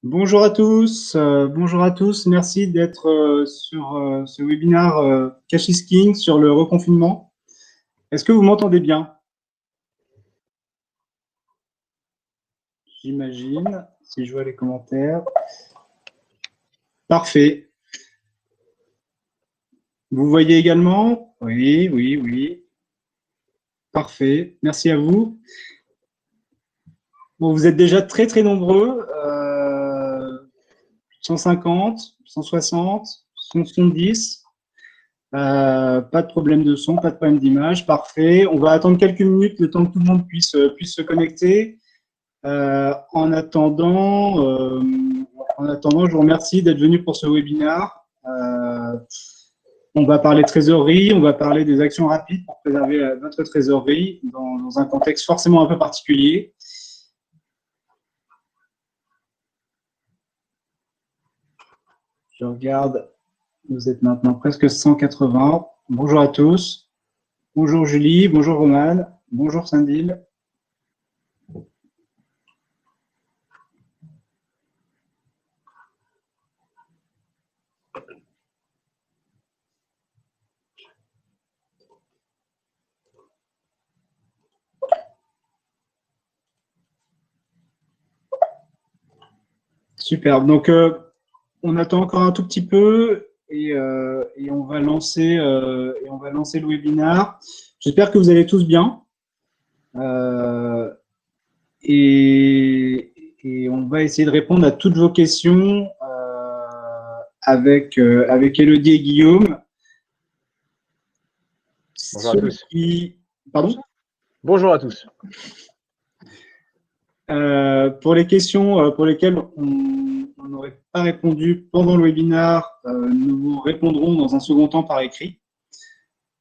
Bonjour à tous, merci d'être sur ce webinaire Cash is King sur le reconfinement. Est-ce que vous m'entendez bien? J'imagine, si je vois les commentaires. Parfait. Vous voyez également? Oui, oui, oui. Parfait, merci à vous. Bon, vous êtes déjà très très nombreux, 150, 160, 170. Pas de problème de son, pas de problème d'image, parfait. On va attendre quelques minutes, le temps que tout le monde puisse se connecter. En attendant, je vous remercie d'être venu pour ce webinaire. On va parler trésorerie, on va parler des actions rapides pour préserver notre trésorerie dans un contexte forcément un peu particulier. Je regarde, vous êtes maintenant presque 180. Bonjour à tous. Bonjour Julie, bonjour Romane, bonjour Sindil. Super. Donc, on attend encore un tout petit peu et on va lancer le webinaire. J'espère que vous allez tous bien. Et on va essayer de répondre à toutes vos questions avec Élodie et Guillaume. Bonjour à tous. Pardon ? Bonjour à tous. Pour les questions pour lesquelles on n'aurait pas répondu pendant le webinaire, nous vous répondrons dans un second temps par écrit.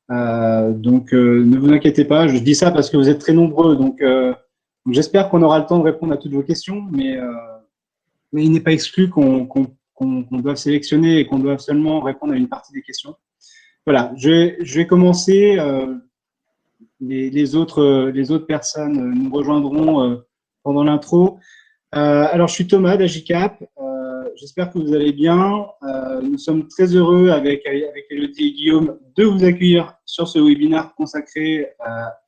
Donc, ne vous inquiétez pas, je dis ça parce que vous êtes très nombreux, donc j'espère qu'on aura le temps de répondre à toutes vos questions, mais il n'est pas exclu qu'on doive sélectionner et qu'on doive seulement répondre à une partie des questions. Voilà, je vais commencer. Les autres personnes nous rejoindront pendant l'intro. Alors, je suis Thomas d'Agicap. J'espère que vous allez bien. Nous sommes très heureux avec Élodie et Guillaume de vous accueillir sur ce webinaire consacré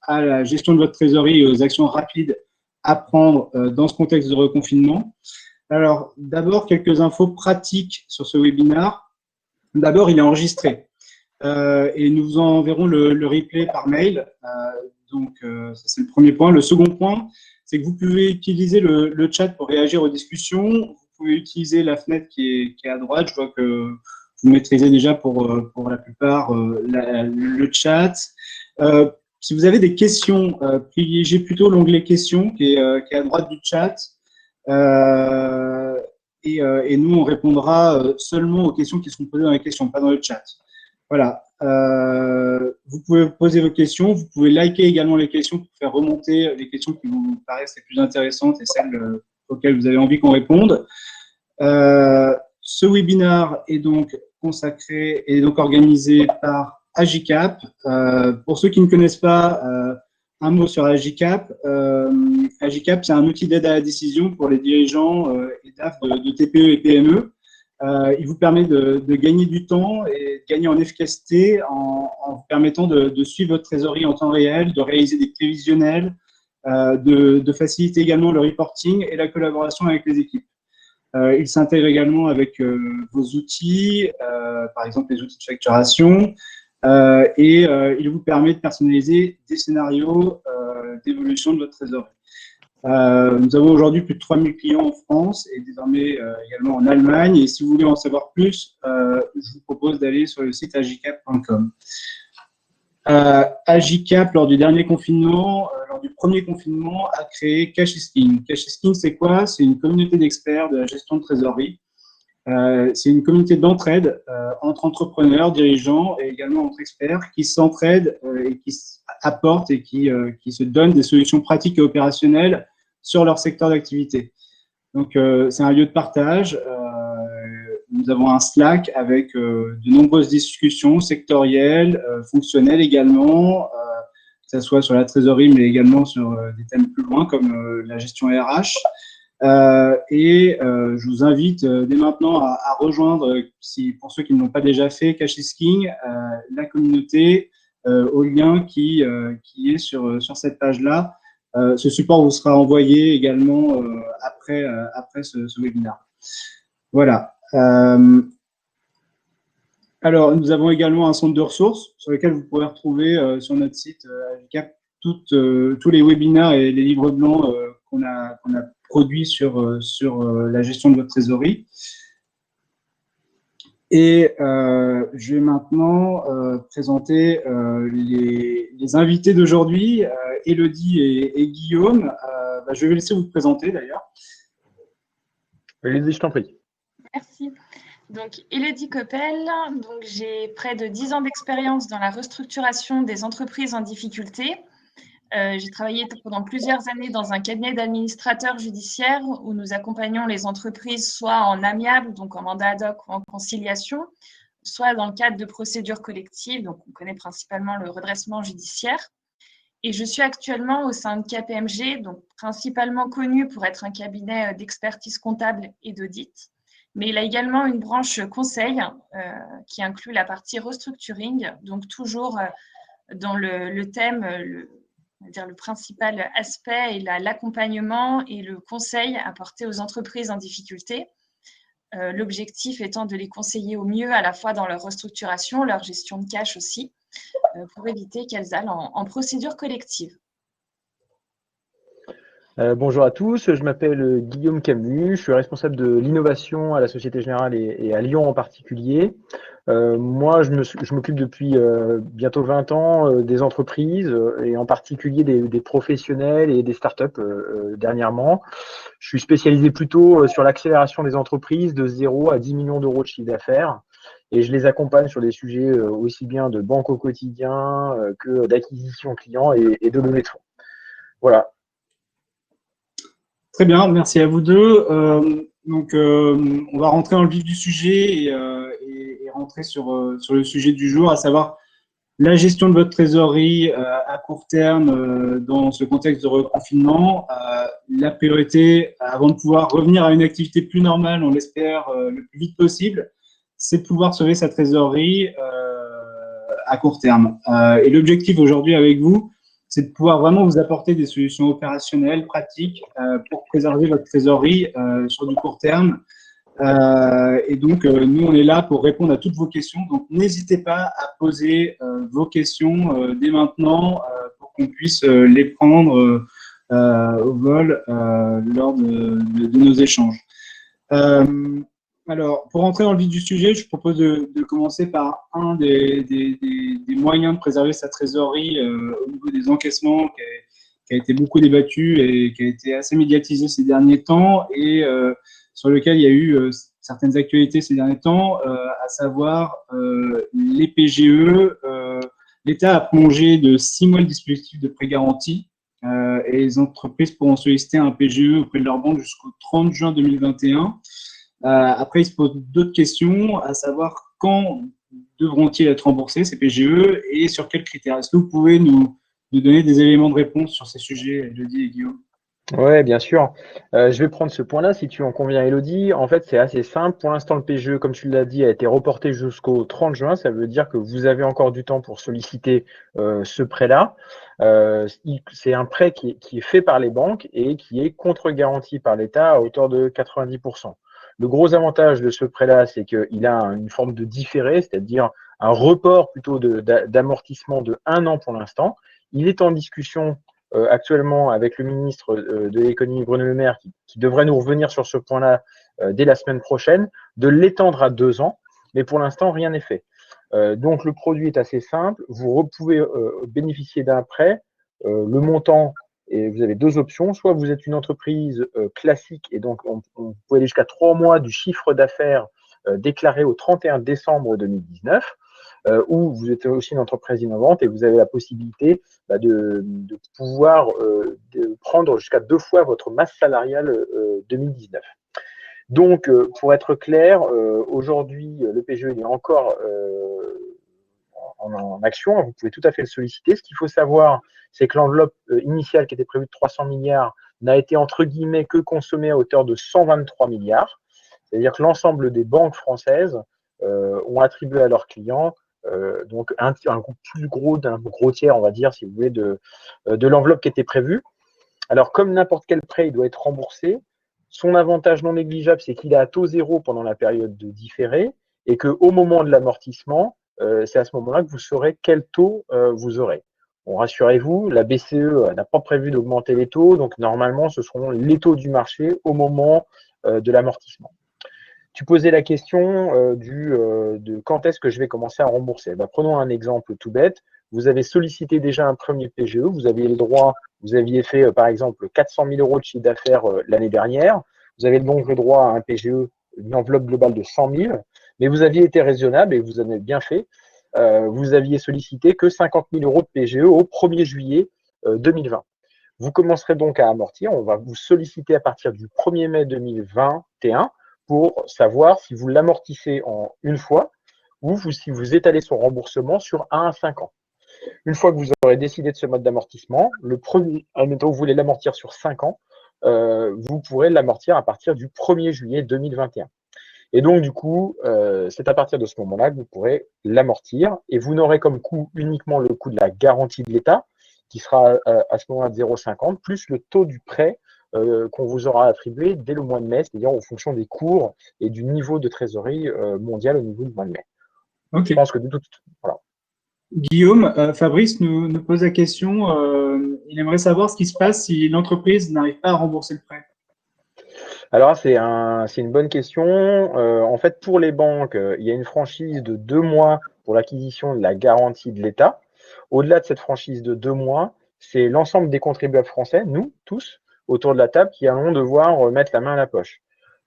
à la gestion de votre trésorerie et aux actions rapides à prendre dans ce contexte de reconfinement. Alors, d'abord, quelques infos pratiques sur ce webinaire. D'abord, il est enregistré et nous vous enverrons le replay par mail. Donc, ça, c'est le premier point. Le second point, c'est que vous pouvez utiliser le chat pour réagir aux discussions. Vous pouvez utiliser la fenêtre qui est à droite. Je vois que vous maîtrisez déjà pour la plupart le chat. Si vous avez des questions, privilégiez plutôt l'onglet questions qui est à droite du chat. Et nous, on répondra seulement aux questions qui seront posées dans les questions, pas dans le chat. Voilà. Vous pouvez poser vos questions. Vous pouvez liker également les questions pour faire remonter les questions qui vous paraissent les plus intéressantes et celles auxquelles vous avez envie qu'on réponde. Ce webinaire est donc consacré et donc organisé par Agicap. Pour ceux qui ne connaissent pas, un mot sur Agicap. Agicap, c'est un outil d'aide à la décision pour les dirigeants et DAF de TPE et PME. Il vous permet de gagner du temps et de gagner en efficacité en vous permettant de suivre votre trésorerie en temps réel, de réaliser des prévisionnels, de faciliter également le reporting et la collaboration avec les équipes. Il s'intègre également avec vos outils, par exemple les outils de facturation, et il vous permet de personnaliser des scénarios d'évolution de votre trésorerie. Nous avons aujourd'hui plus de 3000 clients en France et désormais également en Allemagne. Et si vous voulez en savoir plus, je vous propose d'aller sur le site agicap.com. Agicap, lors du dernier confinement, lors du premier confinement, a créé Cash is King. Cash is King, c'est quoi? C'est une communauté d'experts de la gestion de trésorerie. C'est une communauté d'entraide entre entrepreneurs, dirigeants et également entre experts qui s'entraident et qui apportent et qui se donnent des solutions pratiques et opérationnelles sur leur secteur d'activité. Donc, c'est un lieu de partage. Nous avons un Slack avec de nombreuses discussions sectorielles, fonctionnelles également, que ce soit sur la trésorerie, mais également sur des thèmes plus loin comme la gestion RH. Je vous invite dès maintenant à rejoindre, pour ceux qui ne l'ont pas déjà fait, Cachisking, la communauté, au lien qui est sur cette page-là. Ce support vous sera envoyé également après ce webinaire. Voilà. Alors, nous avons également un centre de ressources sur lequel vous pourrez retrouver sur notre site AVICAP tous les webinaires et les livres blancs qu'on a produits sur la gestion de votre trésorerie. Et je vais maintenant présenter les invités d'aujourd'hui, Élodie et Guillaume. Je vais laisser vous présenter d'ailleurs. Élodie, je t'en prie. Merci. Donc, Élodie Coppel, j'ai près de 10 ans d'expérience dans la restructuration des entreprises en difficulté. J'ai travaillé pendant plusieurs années dans un cabinet d'administrateurs judiciaires où nous accompagnons les entreprises soit en amiable, donc en mandat ad hoc ou en conciliation, soit dans le cadre de procédures collectives, donc on connaît principalement le redressement judiciaire. Et je suis actuellement au sein de KPMG, donc principalement connu pour être un cabinet d'expertise comptable et d'audit. Mais il a également une branche conseil qui inclut la partie restructuring, donc toujours dans le thème, le principal aspect est l'accompagnement et le conseil apporté aux entreprises en difficulté. L'objectif étant de les conseiller au mieux à la fois dans leur restructuration, leur gestion de cash aussi, pour éviter qu'elles aillent en procédure collective. Bonjour à tous, je m'appelle Guillaume Camus, je suis responsable de l'innovation à la Société Générale et à Lyon en particulier. Moi, je m'occupe depuis bientôt 20 ans des entreprises et en particulier des professionnels et des startups dernièrement. Je suis spécialisé plutôt sur l'accélération des entreprises de 0 à 10 millions d'euros de chiffre d'affaires et je les accompagne sur des sujets aussi bien de banque au quotidien que d'acquisition client et de levée de fonds. Voilà. Très bien, merci à vous deux. On va rentrer dans le vif du sujet et rentrer sur le sujet du jour, à savoir la gestion de votre trésorerie à court terme dans ce contexte de reconfinement. La priorité, avant de pouvoir revenir à une activité plus normale, on l'espère le plus vite possible, c'est de pouvoir sauver sa trésorerie à court terme. Et l'objectif aujourd'hui avec vous, c'est de pouvoir vraiment vous apporter des solutions opérationnelles, pratiques, pour préserver votre trésorerie sur du court terme. Nous, on est là pour répondre à toutes vos questions. Donc, n'hésitez pas à poser vos questions dès maintenant pour qu'on puisse les prendre au vol lors de nos échanges. Alors, pour entrer dans le vif du sujet, je propose de commencer par un des moyens de préserver sa trésorerie au niveau des encaissements, qui a été beaucoup débattu et qui a été assez médiatisé ces derniers temps et sur lequel il y a eu certaines actualités ces derniers temps, à savoir les PGE. L'État a prolongé de 6 mois le dispositif de prêt garanti et les entreprises pourront solliciter un PGE auprès de leur banque jusqu'au 30 juin 2021. Après, il se pose d'autres questions, à savoir quand devront-ils être remboursés, ces PGE, et sur quels critères. Est-ce que vous pouvez nous donner des éléments de réponse sur ces sujets, Élodie et Guillaume? Oui, bien sûr. Je vais prendre ce point-là, si tu en conviens, Élodie. En fait, c'est assez simple. Pour l'instant, le PGE, comme tu l'as dit, a été reporté jusqu'au 30 juin. Ça veut dire que vous avez encore du temps pour solliciter ce prêt-là. C'est un prêt qui est fait par les banques et qui est contre-garanti par l'État à hauteur de 90%. Le gros avantage de ce prêt-là, c'est qu'il a une forme de différé, c'est-à-dire un report plutôt d'amortissement de 1 an pour l'instant. Il est en discussion actuellement avec le ministre de l'économie, Bruno Le Maire, qui devrait nous revenir sur ce point-là dès la semaine prochaine, de l'étendre à 2 ans, mais pour l'instant, rien n'est fait. Donc, le produit est assez simple. Vous pouvez bénéficier d'un prêt. Le montant, et vous avez 2 options. Soit vous êtes une entreprise classique, et donc on peut aller jusqu'à 3 mois du chiffre d'affaires déclaré au 31 décembre 2019, ou vous êtes aussi une entreprise innovante et vous avez la possibilité de pouvoir prendre jusqu'à 2 fois votre masse salariale 2019. Donc, pour être clair, aujourd'hui, le PGE est encore en action. Vous pouvez tout à fait le solliciter. Ce qu'il faut savoir, c'est que l'enveloppe initiale qui était prévue de 300 milliards n'a été entre guillemets que consommé à hauteur de 123 milliards. C'est-à-dire que l'ensemble des banques françaises ont attribué à leurs clients donc un plus gros d'un gros tiers, on va dire, si vous voulez, de l'enveloppe qui était prévue. Alors, comme n'importe quel prêt, il doit être remboursé. Son avantage non négligeable, c'est qu'il est à taux zéro pendant la période de différé et qu'au moment de l'amortissement, c'est à ce moment-là que vous saurez quel taux vous aurez. Bon, rassurez-vous, la BCE n'a pas prévu d'augmenter les taux, donc normalement, ce seront les taux du marché au moment de l'amortissement. Tu posais la question de quand est-ce que je vais commencer à rembourser. Prenons un exemple tout bête. Vous avez sollicité déjà un premier PGE, vous aviez le droit, vous aviez fait par exemple 400 000 euros de chiffre d'affaires l'année dernière, vous avez donc le droit à un PGE, une enveloppe globale de 100 000, mais vous aviez été raisonnable et vous en avez bien fait. Vous aviez sollicité que 50 000 euros de PGE au 1er juillet 2020. Vous commencerez donc à amortir. On va vous solliciter à partir du 1er mai 2021 pour savoir si vous l'amortissez en une fois ou si vous étalez son remboursement sur 1 à 5 ans. Une fois que vous aurez décidé de ce mode d'amortissement, admettons que vous voulez l'amortir sur 5 ans, vous pourrez l'amortir à partir du 1er juillet 2021. Et donc, du coup, c'est à partir de ce moment-là que vous pourrez l'amortir et vous n'aurez comme coût uniquement le coût de la garantie de l'État qui sera à ce moment-là de 0,50 plus le taux du prêt qu'on vous aura attribué dès le mois de mai, c'est-à-dire en fonction des cours et du niveau de trésorerie mondial au niveau du mois de mai. Ok. Je pense que voilà. Guillaume, Fabrice nous pose la question, il aimerait savoir ce qui se passe si l'entreprise n'arrive pas à rembourser le prêt. Alors, c'est une bonne question. En fait, pour les banques, il y a une franchise de 2 mois pour l'acquisition de la garantie de l'État. Au-delà de cette franchise de 2 mois, c'est l'ensemble des contribuables français, nous tous, autour de la table, qui allons devoir mettre la main à la poche.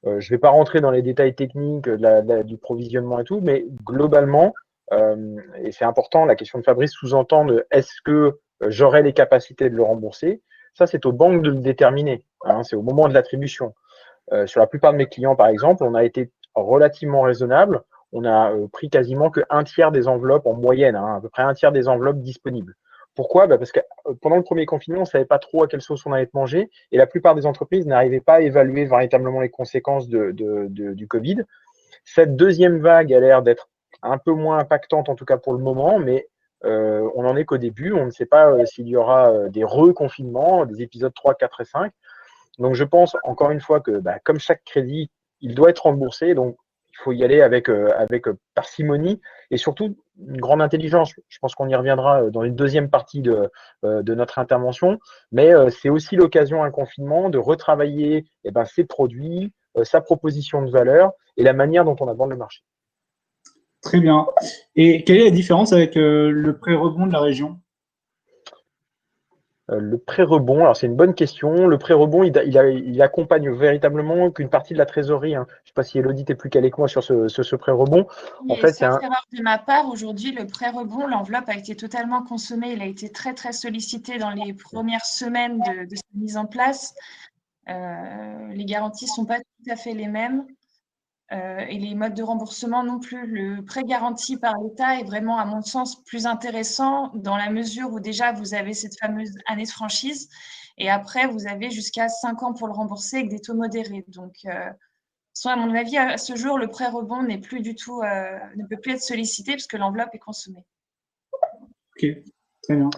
Je ne vais pas rentrer dans les détails techniques du provisionnement et tout, mais globalement, et c'est important, la question de Fabrice sous-entend est-ce que j'aurai les capacités de le rembourser? Ça, c'est aux banques de le déterminer. Hein, c'est au moment de l'attribution. Sur la plupart de mes clients, par exemple, on a été relativement raisonnable. On a pris quasiment qu'un tiers des enveloppes en moyenne, hein, à peu près un tiers des enveloppes disponibles. Pourquoi? Parce que pendant le premier confinement, on ne savait pas trop à quelle sauce on allait être mangé et la plupart des entreprises n'arrivaient pas à évaluer véritablement les conséquences du Covid. Cette deuxième vague a l'air d'être un peu moins impactante, en tout cas pour le moment, mais on n'en est qu'au début. On ne sait pas s'il y aura des reconfinements, des épisodes 3, 4 et 5. Donc, je pense, encore une fois, que comme chaque crédit, il doit être remboursé. Donc, il faut y aller avec parcimonie et surtout une grande intelligence. Je pense qu'on y reviendra dans une deuxième partie de notre intervention. Mais c'est aussi l'occasion, un confinement, de retravailler ses produits, sa proposition de valeur et la manière dont on aborde le marché. Très bien. Et quelle est la différence avec le prêt rebond de la région? Le pré-rebond, alors c'est une bonne question. Le pré-rebond, il accompagne véritablement qu'une partie de la trésorerie. Hein. Je ne sais pas si Elodie est plus calée que moi sur ce pré-rebond. En fait, sauf erreur de ma part, aujourd'hui, le pré-rebond, l'enveloppe a été totalement consommée. Il a été très, très sollicité dans les premières semaines de sa mise en place. Les garanties ne sont pas tout à fait les mêmes. Et les modes de remboursement non plus. Le prêt garanti par l'État est vraiment, à mon sens, plus intéressant dans la mesure où déjà vous avez cette fameuse année de franchise et après vous avez jusqu'à 5 ans pour le rembourser avec des taux modérés. Donc, à mon avis, à ce jour, le prêt rebond n'est plus du tout, ne peut plus être sollicité puisque l'enveloppe est consommée. Ok, très bien.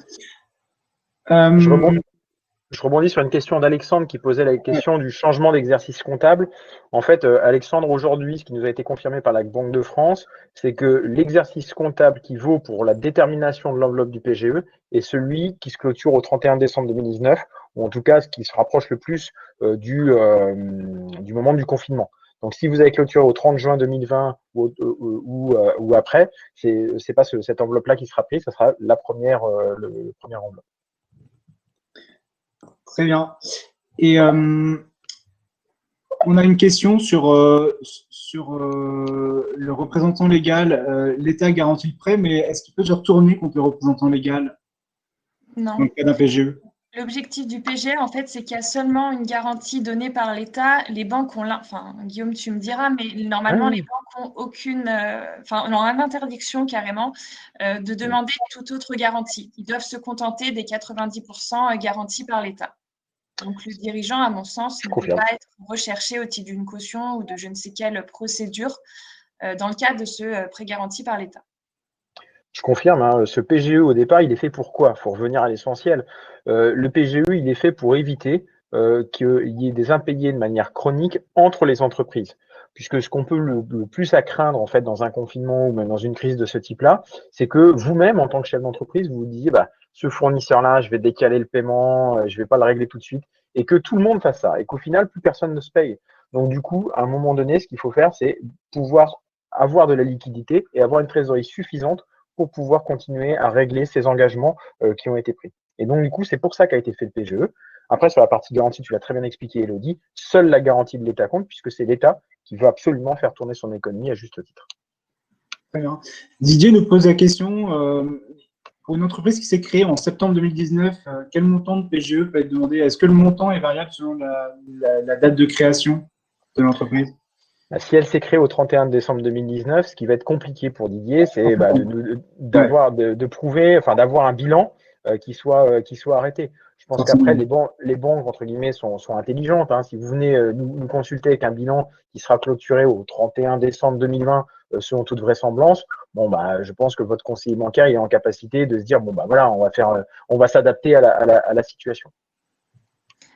Je rebondis sur une question d'Alexandre qui posait la question du changement d'exercice comptable. En fait, Alexandre, aujourd'hui, ce qui nous a été confirmé par la Banque de France, c'est que l'exercice comptable qui vaut pour la détermination de l'enveloppe du PGE est celui qui se clôture au 31 décembre 2019, ou en tout cas ce qui se rapproche le plus du moment du confinement. Donc, si vous avez clôturé au 30 juin 2020 ou après, c'est pas cette enveloppe-là qui sera prise, ça sera la première enveloppe. Très bien. Et on a une question sur le représentant légal. L'État garantit le prêt, mais est-ce qu'il peut se retourner contre le représentant légal Non. dans le cas d'un PGE? L'objectif du PGE, en fait, c'est qu'il y a seulement une garantie donnée par l'État. Les banques ont, enfin, Guillaume, tu me diras, mais normalement, les banques ont aucune, ont une interdiction carrément de demander toute autre garantie. Ils doivent se contenter des 90% garantis par l'État. Donc, le dirigeant, à mon sens, Je ne peut confirme. pas être recherché au titre d'une caution ou de je ne sais quelle procédure dans le cadre de ce prêt garanti par l'État. Je confirme, hein, ce PGE au départ, il est fait pour quoi? Faut revenir à l'essentiel. Le PGE, il est fait pour éviter qu'il y ait des impayés de manière chronique entre les entreprises. Puisque ce qu'on peut le plus à craindre en fait dans un confinement ou même dans une crise de ce type-là, c'est que vous-même, en tant que chef d'entreprise, vous vous disiez bah, ce fournisseur-là, je vais décaler le paiement, je vais pas le régler tout de suite, et que tout le monde fasse ça, et qu'au final, plus personne ne se paye. Donc du coup, à un moment donné, ce qu'il faut faire, c'est pouvoir avoir de la liquidité et avoir une trésorerie suffisante pour pouvoir continuer à régler ces engagements qui ont été pris. Et donc, du coup, c'est pour ça qu'a été fait le PGE. Après, sur la partie garantie, tu l'as très bien expliqué, Elodie, seule la garantie de l'État compte, puisque c'est l'État qui veut absolument faire tourner son économie à juste titre. Très bien. Didier nous pose la question, pour une entreprise qui s'est créée en septembre 2019, quel montant de PGE peut être demandé? Est-ce que le montant est variable selon la date de création de l'entreprise? Si elle s'est créée au 31 décembre 2019, ce qui va être compliqué pour Didier, c'est Ouais, de prouver, enfin d'avoir un bilan qui soit arrêté. Je pense qu'après, forcément. les banques, entre guillemets, sont intelligentes. Hein. Si vous venez nous consulter avec un bilan qui sera clôturé au 31 décembre 2020, selon toute vraisemblance, bon, bah, je pense que votre conseiller bancaire est en capacité de se dire, bon, bah voilà, on va s'adapter à la situation.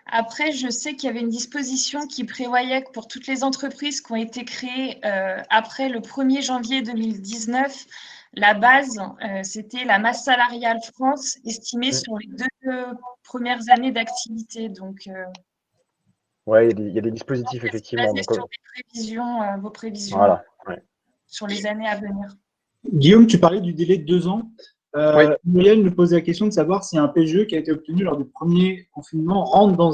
Après, je sais qu'il y avait une disposition qui prévoyait que pour toutes les entreprises qui ont été créées après le 1er janvier 2019, la base, c'était la masse salariale France estimée sur les 2 premières années d'activité. Donc, Ouais, il y a des dispositifs, effectivement. basé Donc, sur des prévisions, vos prévisions voilà. Ouais. sur les années à venir. Guillaume, tu parlais du délai de 2 ans. Oui. Muriel nous posait la question de savoir si un PGE qui a été obtenu lors du premier confinement rentre dans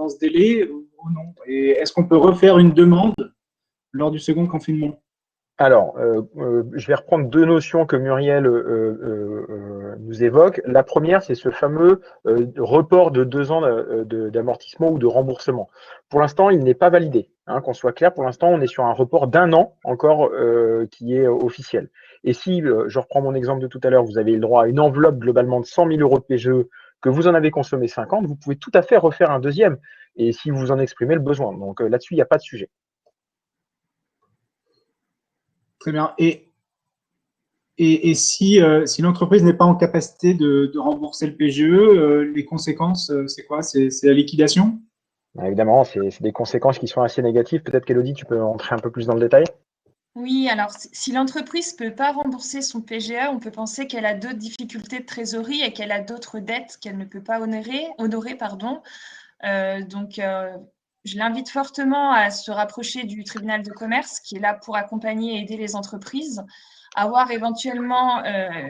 ce délai ou non. Et est-ce qu'on peut refaire une demande lors du second confinement? Alors, je vais reprendre deux notions que Muriel nous évoque. La première, c'est ce fameux report de 2 ans d'amortissement ou de remboursement. Pour l'instant, il n'est pas validé. Hein, qu'on soit clair, pour l'instant, on est sur un report d'1 an encore qui est officiel. Et si, je reprends mon exemple de tout à l'heure, vous avez le droit à une enveloppe globalement de 100 000 euros de PGE, que vous en avez consommé 50, vous pouvez tout à fait refaire un deuxième. Et si vous en exprimez le besoin. Donc là-dessus, il n'y a pas de sujet. Très bien. Et si l'entreprise n'est pas en capacité de rembourser le PGE, les conséquences, c'est quoi? C'est la liquidation? Évidemment, c'est des conséquences qui sont assez négatives. Peut-être qu'Elodie, tu peux entrer un peu plus dans le détail. Oui, alors si l'entreprise ne peut pas rembourser son PGE, on peut penser qu'elle a d'autres difficultés de trésorerie et qu'elle a d'autres dettes qu'elle ne peut pas honorer, pardon. Donc, je l'invite fortement à se rapprocher du tribunal de commerce qui est là pour accompagner et aider les entreprises, à voir éventuellement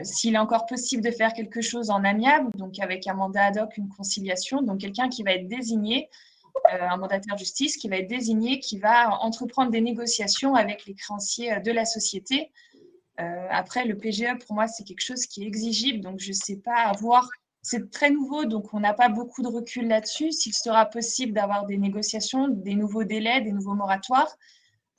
s'il est encore possible de faire quelque chose en amiable, donc avec un mandat ad hoc, une conciliation, donc quelqu'un qui va être désigné, un mandataire de justice qui va être désigné, qui va entreprendre des négociations avec les créanciers de la société. Après, le PGE, pour moi, c'est quelque chose qui est exigible, donc je ne sais pas avoir. C'est très nouveau, donc on n'a pas beaucoup de recul là-dessus. S'il sera possible d'avoir des négociations, des nouveaux délais, des nouveaux moratoires,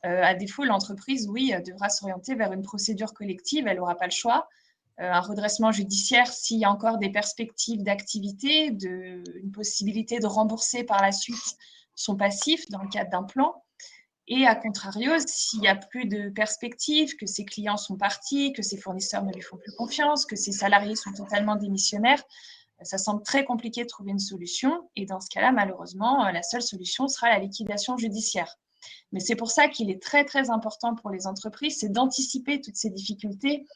à défaut, l'entreprise, oui, devra s'orienter vers une procédure collective, elle n'aura pas le choix. Un redressement judiciaire s'il y a encore des perspectives d'activité, une possibilité de rembourser par la suite son passif dans le cadre d'un plan. Et à contrario, s'il n'y a plus de perspectives, que ses clients sont partis, que ses fournisseurs ne lui font plus confiance, que ses salariés sont totalement démissionnaires, ça semble très compliqué de trouver une solution. Et dans ce cas-là, malheureusement, la seule solution sera la liquidation judiciaire. Mais c'est pour ça qu'il est très, très important pour les entreprises, c'est d'anticiper toutes ces difficultés,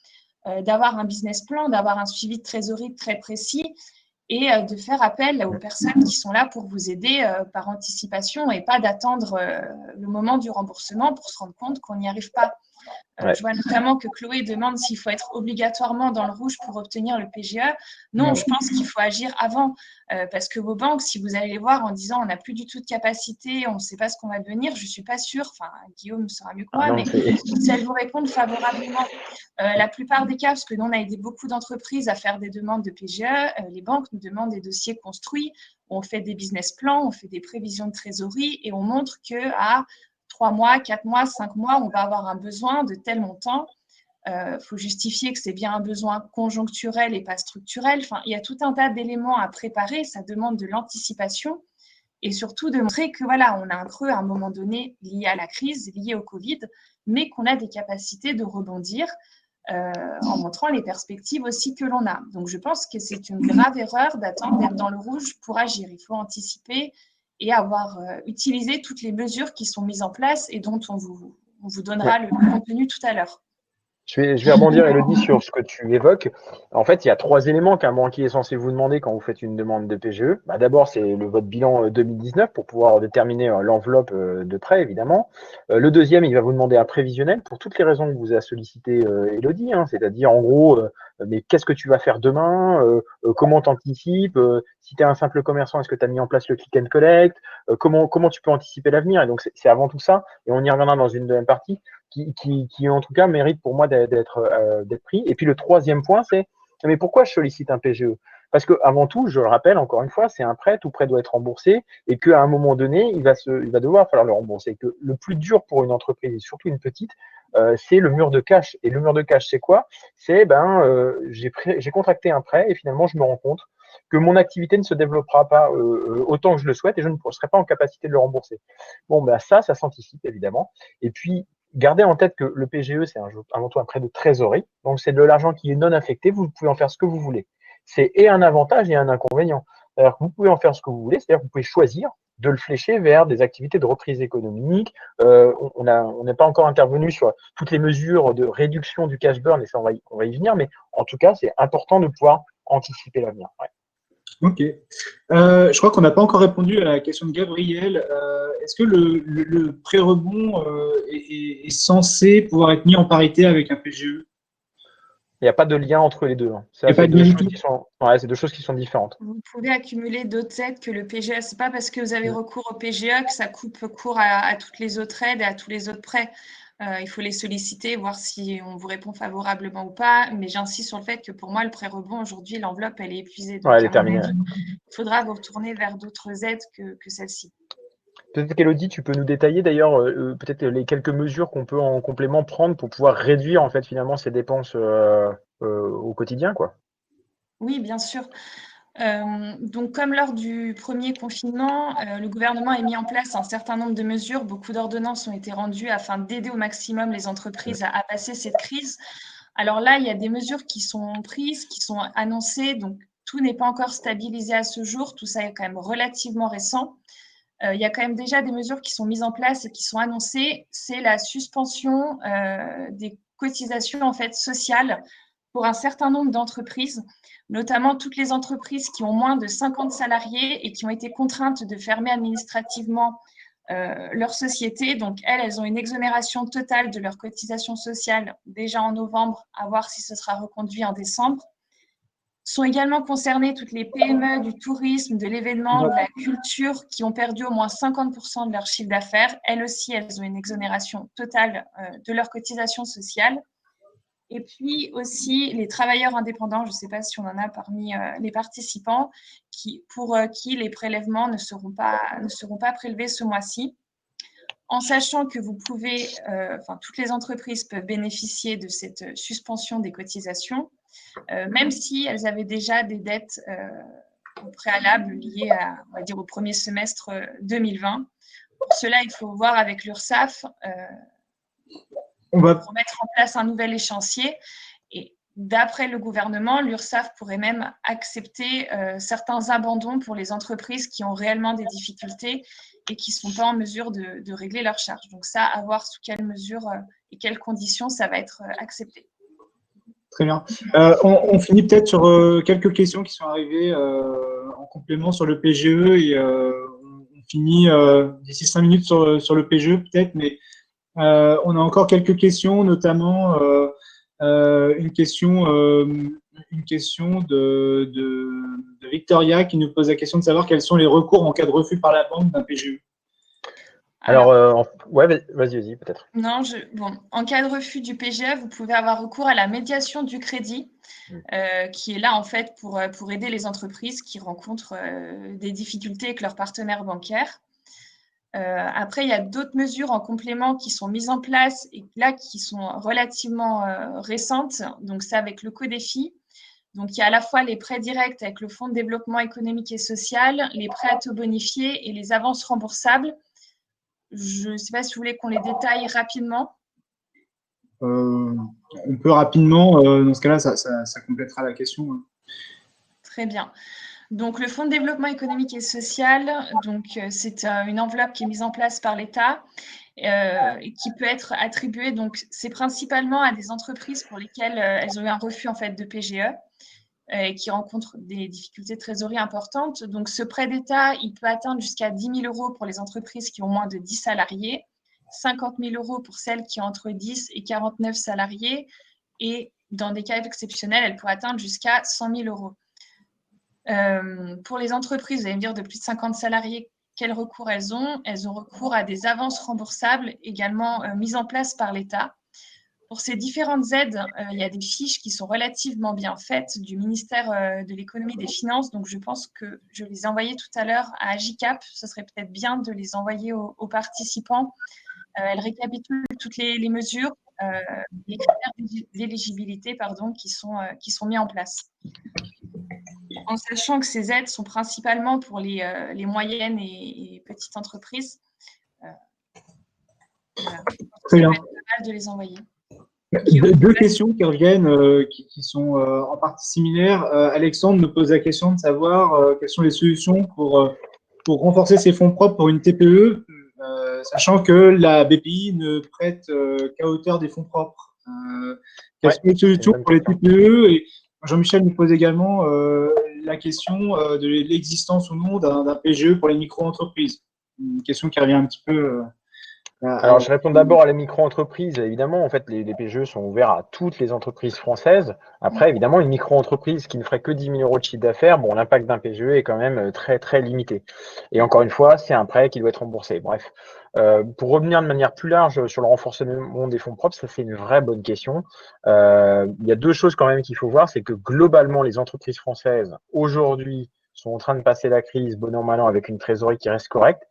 d'avoir un business plan, d'avoir un suivi de trésorerie très précis et de faire appel aux personnes qui sont là pour vous aider par anticipation et pas d'attendre le moment du remboursement pour se rendre compte qu'on n'y arrive pas. Ouais. Je vois notamment que Chloé demande s'il faut être obligatoirement dans le rouge pour obtenir le PGE. Non, je pense qu'il faut agir avant parce que vos banques, si vous allez les voir en disant on n'a plus du tout de capacité, on ne sait pas ce qu'on va devenir, je ne suis pas sûre, enfin Guillaume saura mieux que moi, mais si elles vous répondent favorablement, la plupart des cas, parce que nous on a aidé beaucoup d'entreprises à faire des demandes de PGE, les banques nous demandent des dossiers construits, on fait des business plans, on fait des prévisions de trésorerie et on montre qu'à 3 mois, 4 mois, 5 mois, on va avoir un besoin de tel montant. Faut justifier que c'est bien un besoin conjoncturel et pas structurel. Enfin, il y a tout un tas d'éléments à préparer. Ça demande de l'anticipation. et surtout de montrer que voilà, on a un creux à un moment donné lié à la crise, lié au Covid, mais qu'on a des capacités de rebondir en montrant les perspectives aussi que l'on a. Donc, je pense que c'est une grave erreur d'attendre d'être dans le rouge pour agir. Il faut anticiper et avoir utilisé toutes les mesures qui sont mises en place et dont on vous donnera le contenu tout à l'heure. Je vais rebondir, Elodie, sur ce que tu évoques. En fait, il y a 3 éléments qu'un banquier est censé vous demander quand vous faites une demande de PGE. D'abord, c'est votre bilan 2019 pour pouvoir déterminer l'enveloppe de prêt, évidemment. Le deuxième, il va vous demander un prévisionnel pour toutes les raisons que vous a sollicité Elodie, c'est-à-dire en gros, mais qu'est-ce que tu vas faire demain, comment t'anticipes, si tu es un simple commerçant, est-ce que tu as mis en place le click and collect, comment tu peux anticiper l'avenir. Et donc, c'est avant tout ça, et on y reviendra dans une deuxième partie, qui en tout cas mérite pour moi d'être pris. Et puis le troisième point, c'est mais pourquoi je sollicite un PGE? Parce que avant tout, je le rappelle encore une fois, c'est un prêt, tout prêt doit être remboursé, et qu'à un moment donné, il va devoir falloir le rembourser. Que le plus dur pour une entreprise, et surtout une petite, c'est le mur de cash. Et le mur de cash, c'est quoi? C'est j'ai contracté un prêt et finalement je me rends compte que mon activité ne se développera pas autant que je le souhaite et je ne serai pas en capacité de le rembourser. Bon, ça s'anticipe évidemment. Et puis gardez en tête que le PGE, c'est avant tout un prêt de trésorerie. Donc, c'est de l'argent qui est non affecté. Vous pouvez en faire ce que vous voulez. C'est et un avantage et un inconvénient. C'est-à-dire que vous pouvez en faire ce que vous voulez. C'est-à-dire que vous pouvez choisir de le flécher vers des activités de reprise économique. On n'est pas encore intervenu sur toutes les mesures de réduction du cash burn, et ça, on va y venir. Mais en tout cas, c'est important de pouvoir anticiper l'avenir. Ouais. Ok. Je crois qu'on n'a pas encore répondu à la question de Gabriel. Est-ce que le pré-rebond est censé pouvoir être mis en parité avec un PGE? Il n'y a pas de lien entre les deux. Il n'y a pas de lien du tout. C'est deux choses qui sont différentes. Vous pouvez accumuler d'autres aides que le PGE. Ce n'est pas parce que vous avez recours au PGE que ça coupe court à toutes les autres aides et à tous les autres prêts. Il faut les solliciter, voir si on vous répond favorablement ou pas. Mais j'insiste sur le fait que pour moi, le pré-rebond, aujourd'hui, l'enveloppe, elle est épuisée. Donc, elle est terminée. Il faudra vous retourner vers d'autres aides que celle-ci. Peut-être qu'Elodie, tu peux nous détailler d'ailleurs peut-être les quelques mesures qu'on peut en complément prendre pour pouvoir réduire en fait finalement ces dépenses au quotidien, quoi. Oui, bien sûr. Donc, comme lors du premier confinement, le gouvernement a mis en place un certain nombre de mesures. Beaucoup d'ordonnances ont été rendues afin d'aider au maximum les entreprises à passer cette crise. Alors là, il y a des mesures qui sont prises, qui sont annoncées. Donc, tout n'est pas encore stabilisé à ce jour. Tout ça est quand même relativement récent. Il y a quand même déjà des mesures qui sont mises en place et qui sont annoncées. C'est la suspension des cotisations en fait, sociales pour un certain nombre d'entreprises, notamment toutes les entreprises qui ont moins de 50 salariés et qui ont été contraintes de fermer administrativement leur société. Donc, elles ont une exonération totale de leur cotisation sociale déjà en novembre, à voir si ce sera reconduit en décembre. Sont également concernées toutes les PME du tourisme, de l'événement, de la culture qui ont perdu au moins 50% de leur chiffre d'affaires. Elles aussi, elles ont une exonération totale de leur cotisation sociale. Et puis aussi les travailleurs indépendants, je ne sais pas si on en a parmi les participants, pour qui les prélèvements ne seront pas prélevés ce mois-ci. En sachant que vous pouvez, toutes les entreprises peuvent bénéficier de cette suspension des cotisations, même si elles avaient déjà des dettes au préalable liées on va dire, au premier semestre 2020. Pour cela, il faut voir avec l'URSSAF pour mettre en place un nouvel échéancier. Et d'après le gouvernement, l'URSSAF pourrait même accepter certains abandons pour les entreprises qui ont réellement des difficultés et qui ne sont pas en mesure de régler leurs charges. Donc ça, à voir sous quelles mesures et quelles conditions ça va être accepté. Très bien. On finit peut-être sur quelques questions qui sont arrivées en complément sur le PGE et on finit d'ici 5 minutes sur le PGE peut-être, mais on a encore quelques questions, notamment une question de Victoria qui nous pose la question de savoir quels sont les recours en cas de refus par la banque d'un PGE. Alors, vas-y, peut-être. Non, en cas de refus du PGE, vous pouvez avoir recours à la médiation du crédit, qui est là en fait pour aider les entreprises qui rencontrent des difficultés avec leurs partenaires bancaires. Après, il y a d'autres mesures en complément qui sont mises en place et là qui sont relativement récentes. Donc, c'est avec le Codéfi. Donc, il y a à la fois les prêts directs avec le Fonds de développement économique et social, les prêts à taux bonifiés et les avances remboursables. Je ne sais pas si vous voulez qu'on les détaille rapidement. On peut rapidement, dans ce cas-là, ça complétera la question. Hein. Très bien. Donc, le Fonds de développement économique et social, c'est une enveloppe qui est mise en place par l'État qui peut être attribuée. Donc, c'est principalement à des entreprises pour lesquelles elles ont eu un refus en fait de PGE et qui rencontrent des difficultés de trésorerie importantes. Donc, ce prêt d'État, il peut atteindre jusqu'à 10 000 € pour les entreprises qui ont moins de 10 salariés, 50 000 € pour celles qui ont entre 10 et 49 salariés, et dans des cas exceptionnels, elle peut atteindre jusqu'à 100 000 €. Pour les entreprises, vous allez me dire de plus de 50 salariés, quel recours elles ont? Elles ont recours à des avances remboursables également mises en place par l'État. Pour ces différentes aides, il y a des fiches qui sont relativement bien faites du ministère de l'économie et des finances. Donc, je pense que je les ai envoyées tout à l'heure à Agicap. Ce serait peut-être bien de les envoyer aux participants. Elles récapitulent toutes les mesures, les critères d'éligibilité qui sont mis en place. En sachant que ces aides sont principalement pour les moyennes et petites entreprises. Voilà. Très bien. Ça va être pas mal de les envoyer. Deux questions qui reviennent, qui sont en partie similaires. Alexandre me pose la question de savoir quelles sont les solutions pour renforcer ses fonds propres pour une TPE, sachant que la BPI ne prête qu'à hauteur des fonds propres. Quelles sont les solutions pour les TPE? Et Jean-Michel nous pose également la question de l'existence ou non d'un PGE pour les micro-entreprises. Une question qui revient un petit peu… Alors, je réponds d'abord à la micro-entreprise. Évidemment, en fait, les PGE sont ouverts à toutes les entreprises françaises. Après, évidemment, une micro-entreprise qui ne ferait que 10 000 € de chiffre d'affaires, bon, l'impact d'un PGE est quand même très, très limité. Et encore une fois, c'est un prêt qui doit être remboursé. Bref, pour revenir de manière plus large sur le renforcement des fonds propres, ça, c'est une vraie bonne question. Il y a deux choses quand même qu'il faut voir, c'est que globalement, les entreprises françaises, aujourd'hui, sont en train de passer la crise, bon an, mal an, avec une trésorerie qui reste correcte.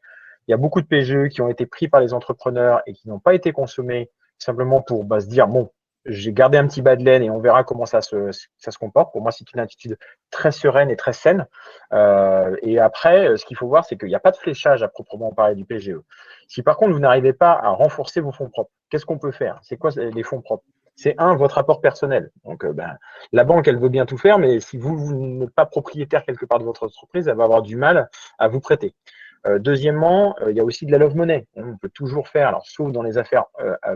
Il y a beaucoup de PGE qui ont été pris par les entrepreneurs et qui n'ont pas été consommés simplement pour se dire, bon, j'ai gardé un petit bas de laine et on verra comment ça se comporte. Pour moi, c'est une attitude très sereine et très saine. Et après, ce qu'il faut voir, c'est qu'il n'y a pas de fléchage à proprement parler du PGE. Si par contre, vous n'arrivez pas à renforcer vos fonds propres, qu'est-ce qu'on peut faire? C'est quoi les fonds propres? C'est votre apport personnel. Donc, la banque, elle veut bien tout faire, mais si vous n'êtes pas propriétaire quelque part de votre entreprise, elle va avoir du mal à vous prêter. Deuxièmement, il y a aussi de la love money. On peut toujours faire, alors sauf dans les affaires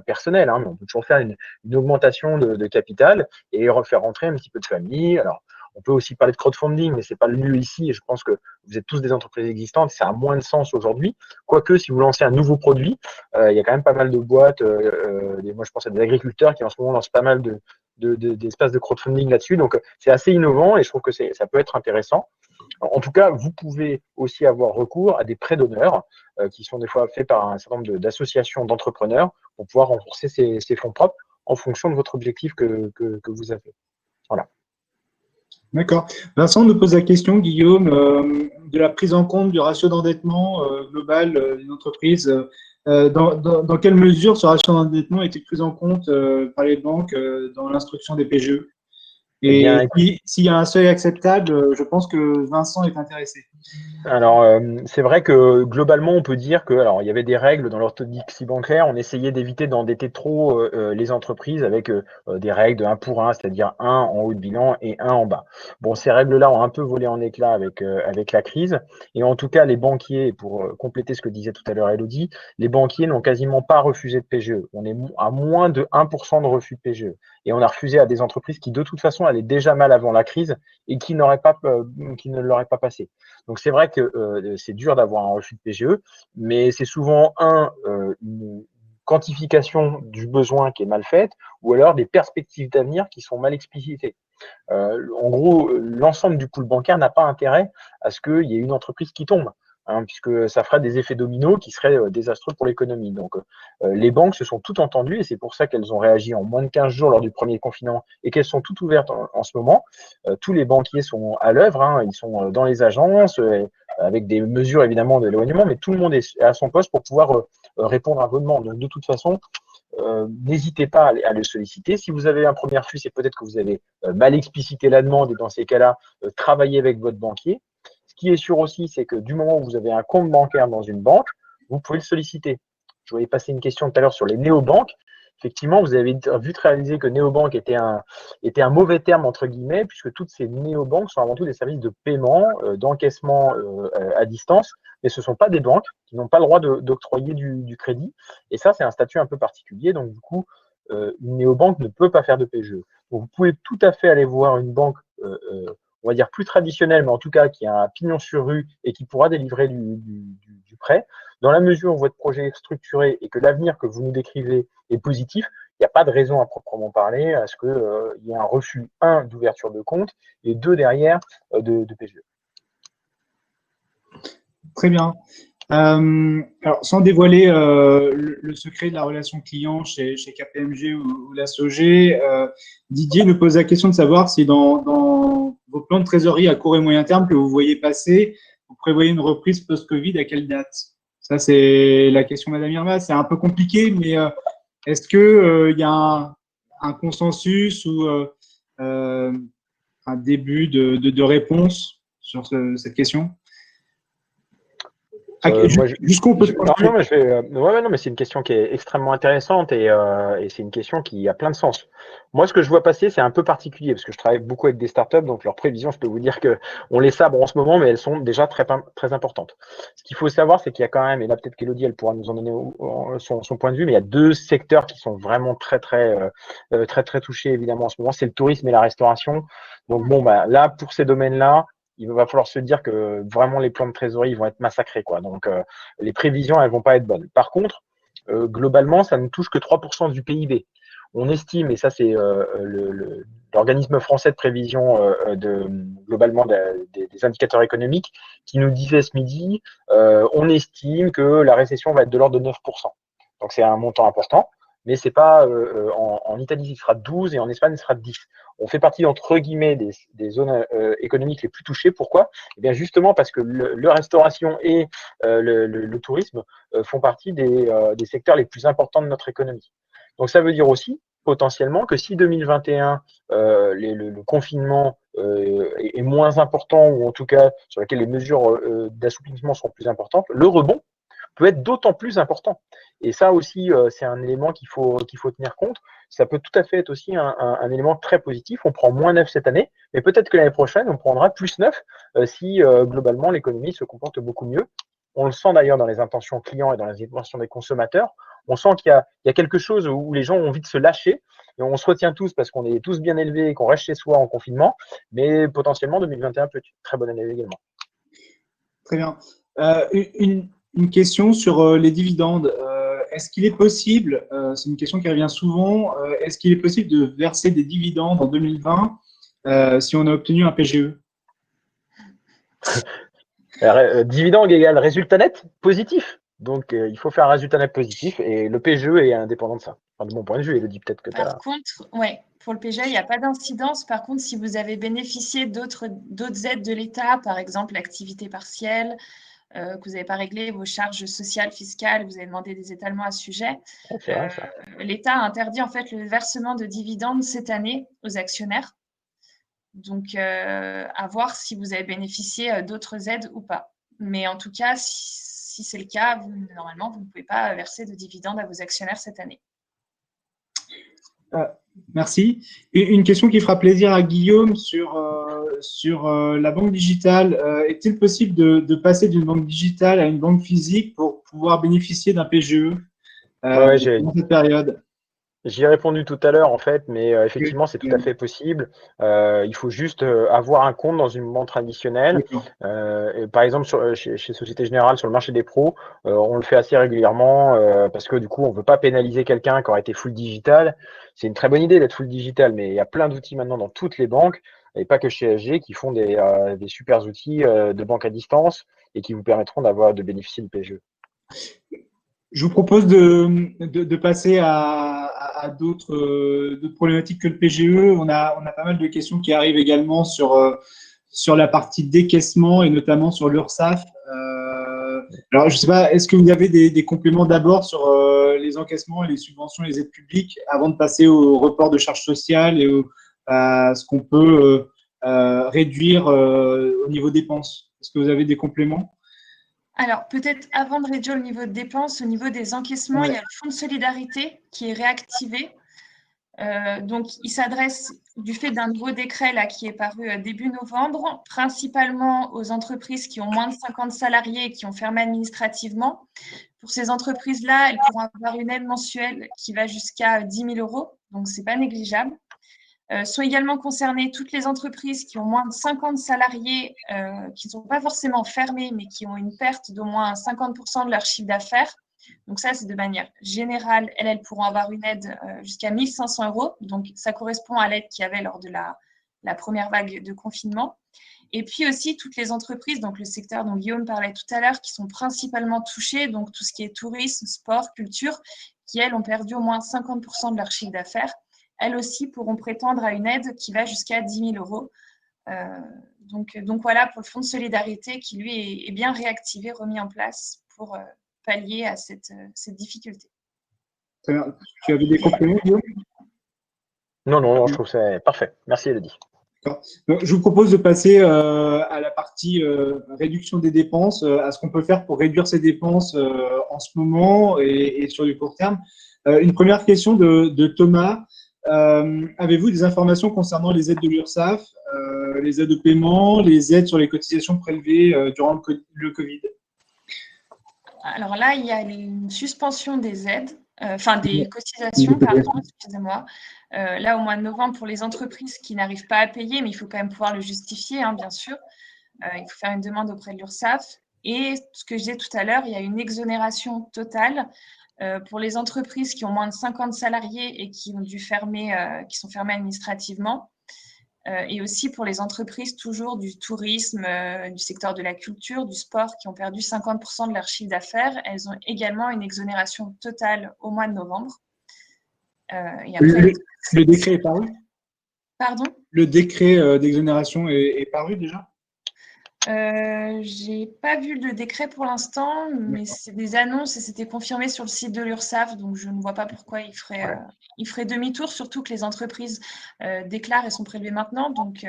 personnelles, mais on peut toujours faire une augmentation de capital et refaire rentrer un petit peu de famille. Alors, on peut aussi parler de crowdfunding, mais c'est pas le lieu ici. Et je pense que vous êtes tous des entreprises existantes, ça a moins de sens aujourd'hui. Quoique, si vous lancez un nouveau produit, il y a quand même pas mal de boîtes. Moi, je pense à des agriculteurs qui en ce moment lancent pas mal d'espaces de crowdfunding là-dessus. Donc, c'est assez innovant et je trouve que ça peut être intéressant. En tout cas, vous pouvez aussi avoir recours à des prêts d'honneur qui sont des fois faits par un certain nombre d'associations d'entrepreneurs pour pouvoir renforcer ces fonds propres en fonction de votre objectif que vous avez. Voilà. D'accord. Vincent nous pose la question, Guillaume, de la prise en compte du ratio d'endettement global d'une entreprise. Dans quelle mesure ce ratio d'endettement a été pris en compte par les banques dans l'instruction des PGE? Et s'il y a un seuil acceptable, je pense que Vincent est intéressé. Alors, c'est vrai que globalement, on peut dire que, alors, il y avait des règles dans l'orthodoxie bancaire. On essayait d'éviter d'endetter trop les entreprises avec des règles de 1 pour 1, c'est-à-dire 1 en haut de bilan et 1 en bas. Bon, ces règles-là ont un peu volé en éclats avec la crise. Et en tout cas, les banquiers, pour compléter ce que disait tout à l'heure Elodie, les banquiers n'ont quasiment pas refusé de PGE. On est à moins de 1% de refus de PGE. Et on a refusé à des entreprises qui, de toute façon, allaient déjà mal avant la crise et qui ne l'auraient pas passé. Donc, c'est vrai que c'est dur d'avoir un refus de PGE, mais c'est souvent une quantification du besoin qui est mal faite, ou alors des perspectives d'avenir qui sont mal explicitées. En gros, l'ensemble du pool bancaire n'a pas intérêt à ce qu'il y ait une entreprise qui tombe, puisque ça ferait des effets dominos qui seraient désastreux pour l'économie. Donc, les banques se sont toutes entendues et c'est pour ça qu'elles ont réagi en moins de 15 jours lors du premier confinement et qu'elles sont toutes ouvertes en ce moment. Tous les banquiers sont à l'œuvre, ils sont dans les agences, avec des mesures évidemment d'éloignement, mais tout le monde est à son poste pour pouvoir répondre à vos demandes. De toute façon, n'hésitez pas à le solliciter. Si vous avez un premier refus, c'est peut-être que vous avez mal explicité la demande et dans ces cas-là, travaillez avec votre banquier. Ce qui est sûr aussi, c'est que du moment où vous avez un compte bancaire dans une banque, vous pouvez le solliciter. Je voulais passer une question tout à l'heure sur les néobanques. Effectivement, vous avez vite réalisé que néobanque était un mauvais terme, entre guillemets, puisque toutes ces néobanques sont avant tout des services de paiement, d'encaissement à distance, mais ce ne sont pas des banques qui n'ont pas le droit d'octroyer du crédit. Et ça, c'est un statut un peu particulier. Donc, du coup, une néobanque ne peut pas faire de PGE. Donc, vous pouvez tout à fait aller voir une banque, on va dire plus traditionnelle, mais en tout cas qui a un pignon sur rue et qui pourra délivrer du prêt. Dans la mesure où votre projet est structuré et que l'avenir que vous nous décrivez est positif, il n'y a pas de raison à proprement parler à ce qu'il y ait un refus, un, d'ouverture de compte et deux, derrière, de PGE. Très bien. Alors, sans dévoiler le secret de la relation client chez KPMG ou la SOG, Didier nous pose la question de savoir si dans vos plans de trésorerie à court et moyen terme que vous voyez passer, vous prévoyez une reprise post-Covid à quelle date? Ça, c'est la question, Madame Irma. C'est un peu compliqué, mais est-ce qu'il y a un consensus ou un début de réponse sur cette question? Jusqu'où on peut se projeter. Non, mais c'est une question qui est extrêmement intéressante et c'est une question qui a plein de sens. Moi, ce que je vois passer, c'est un peu particulier parce que je travaille beaucoup avec des startups, donc leurs prévisions, je peux vous dire que on les sabre en ce moment, mais elles sont déjà très importantes. Ce qu'il faut savoir, c'est qu'il y a quand même, et là peut-être qu'Élodie, elle pourra nous en donner son point de vue, mais il y a deux secteurs qui sont vraiment très touchés évidemment en ce moment, c'est le tourisme et la restauration. Donc bon, là pour ces domaines-là, il va falloir se dire que vraiment les plans de trésorerie vont être massacrés, quoi. Donc les prévisions, elles vont pas être bonnes. Par contre, globalement, ça ne touche que 3% du PIB. On estime, et ça c'est l'organisme français de prévision globalement des indicateurs économiques, qui nous disait ce midi, on estime que la récession va être de l'ordre de 9%. Donc c'est un montant important. Mais c'est pas en Italie il sera de 12 et en Espagne il sera de 10. On fait partie entre guillemets des zones économiques les plus touchées. Pourquoi? Eh bien justement parce que la restauration et le tourisme font partie des secteurs les plus importants de notre économie. Donc ça veut dire aussi potentiellement que si 2021 le confinement est moins important ou en tout cas sur lequel les mesures d'assouplissement seront plus importantes, le rebond peut être d'autant plus important. Et ça aussi, c'est un élément qu'il faut tenir compte. Ça peut tout à fait être aussi un élément très positif. On prend moins 9 cette année, mais peut-être que l'année prochaine, on prendra plus 9 si globalement l'économie se comporte beaucoup mieux. On le sent d'ailleurs dans les intentions clients et dans les intentions des consommateurs. On sent qu'il y a quelque chose où les gens ont envie de se lâcher. Et on se retient tous parce qu'on est tous bien élevés et qu'on reste chez soi en confinement. Mais potentiellement, 2021 peut être une très bonne année également. Très bien. Une question sur les dividendes. Est-ce qu'il est possible, c'est une question qui revient souvent, est-ce qu'il est possible de verser des dividendes en 2020 si on a obtenu un PGE? Dividende égale résultat net positif. Donc, il faut faire un résultat net positif et le PGE est indépendant de ça. Enfin, de mon point de vue, Élodie, peut-être que tu as… Par contre, ouais, pour le PGE, il n'y a pas d'incidence. Par contre, si vous avez bénéficié d'autres aides de l'État, par exemple l'activité partielle, que vous n'avez pas réglé vos charges sociales, fiscales, vous avez demandé des étalements à ce sujet, l'État a interdit en fait le versement de dividendes cette année aux actionnaires. Donc, à voir si vous avez bénéficié d'autres aides ou pas. Mais en tout cas, si c'est le cas, normalement, vous ne pouvez pas verser de dividendes à vos actionnaires cette année. Merci. Une question qui fera plaisir à Guillaume sur la banque digitale. Est-il possible de passer d'une banque digitale à une banque physique pour pouvoir bénéficier d'un PGE dans cette période? J'y ai répondu tout à l'heure en fait, mais effectivement c'est tout à fait possible. Il faut juste avoir un compte dans une banque traditionnelle. Par exemple chez Société Générale sur le marché des pros, on le fait assez régulièrement parce que du coup on veut pas pénaliser quelqu'un qui aurait été full digital. C'est une très bonne idée d'être full digital, mais il y a plein d'outils maintenant dans toutes les banques et pas que chez SG qui font des super outils de banque à distance et qui vous permettront de bénéficier du PGE. Je vous propose de passer à d'autres problématiques que le PGE. On a pas mal de questions qui arrivent également sur la partie décaissement et notamment sur l'URSSAF. Alors, je ne sais pas, est-ce que vous avez des compléments d'abord sur les encaissements, les subventions, les aides publiques, avant de passer au report de charges sociales et à ce qu'on peut réduire au niveau dépenses? Est-ce que vous avez des compléments? Alors, peut-être avant de réduire le niveau de dépenses, au niveau des encaissements, il y a le fonds de solidarité qui est réactivé. Donc, il s'adresse, du fait d'un nouveau décret là, qui est paru début novembre, principalement aux entreprises qui ont moins de 50 salariés et qui ont fermé administrativement. Pour ces entreprises-là, elles pourront avoir une aide mensuelle qui va jusqu'à 10 000 €, donc ce n'est pas négligeable. Sont également concernées toutes les entreprises qui ont moins de 50 salariés, qui ne sont pas forcément fermées, mais qui ont une perte d'au moins 50% de leur chiffre d'affaires. Donc ça, c'est de manière générale. Elles pourront avoir une aide jusqu'à 1 500 €. Donc ça correspond à l'aide qu'il y avait lors de la première vague de confinement. Et puis aussi toutes les entreprises, donc le secteur dont Guillaume parlait tout à l'heure, qui sont principalement touchées, donc tout ce qui est tourisme, sport, culture, qui elles ont perdu au moins 50% de leur chiffre d'affaires. Elles aussi pourront prétendre à une aide qui va jusqu'à 10 000 €. Donc voilà pour le fonds de solidarité qui, lui, est bien réactivé, remis en place pour pallier à cette difficulté. Très bien. Tu avais des compléments, Guillaume? Non, je trouve que c'est parfait. Merci, Elodie. Donc, je vous propose de passer à la partie réduction des dépenses, à ce qu'on peut faire pour réduire ces dépenses en ce moment et sur du court terme. Une première question de Thomas. Avez-vous des informations concernant les aides de l'URSSAF, les aides de paiement, les aides sur les cotisations prélevées durant le Covid? Alors là, il y a une suspension des aides, des cotisations, pardon, excusez-moi. Là, au mois de novembre, pour les entreprises qui n'arrivent pas à payer, mais il faut quand même pouvoir le justifier, hein, bien sûr. Il faut faire une demande auprès de l'URSSAF. Et ce que je disais tout à l'heure, il y a une exonération totale pour les entreprises qui ont moins de 50 salariés et qui ont dû fermer, qui sont fermées administrativement. Et aussi pour les entreprises toujours du tourisme, du secteur de la culture, du sport, qui ont perdu 50% de leur chiffre d'affaires. Elles ont également une exonération totale au mois de novembre. Et après, le décret est paru? Pardon? Le décret d'exonération est paru déjà? J'ai pas vu le décret pour l'instant, mais c'est des annonces et c'était confirmé sur le site de l'URSSAF, donc je ne vois pas pourquoi il ferait demi-tour, surtout que les entreprises déclarent et sont prélevées maintenant. Donc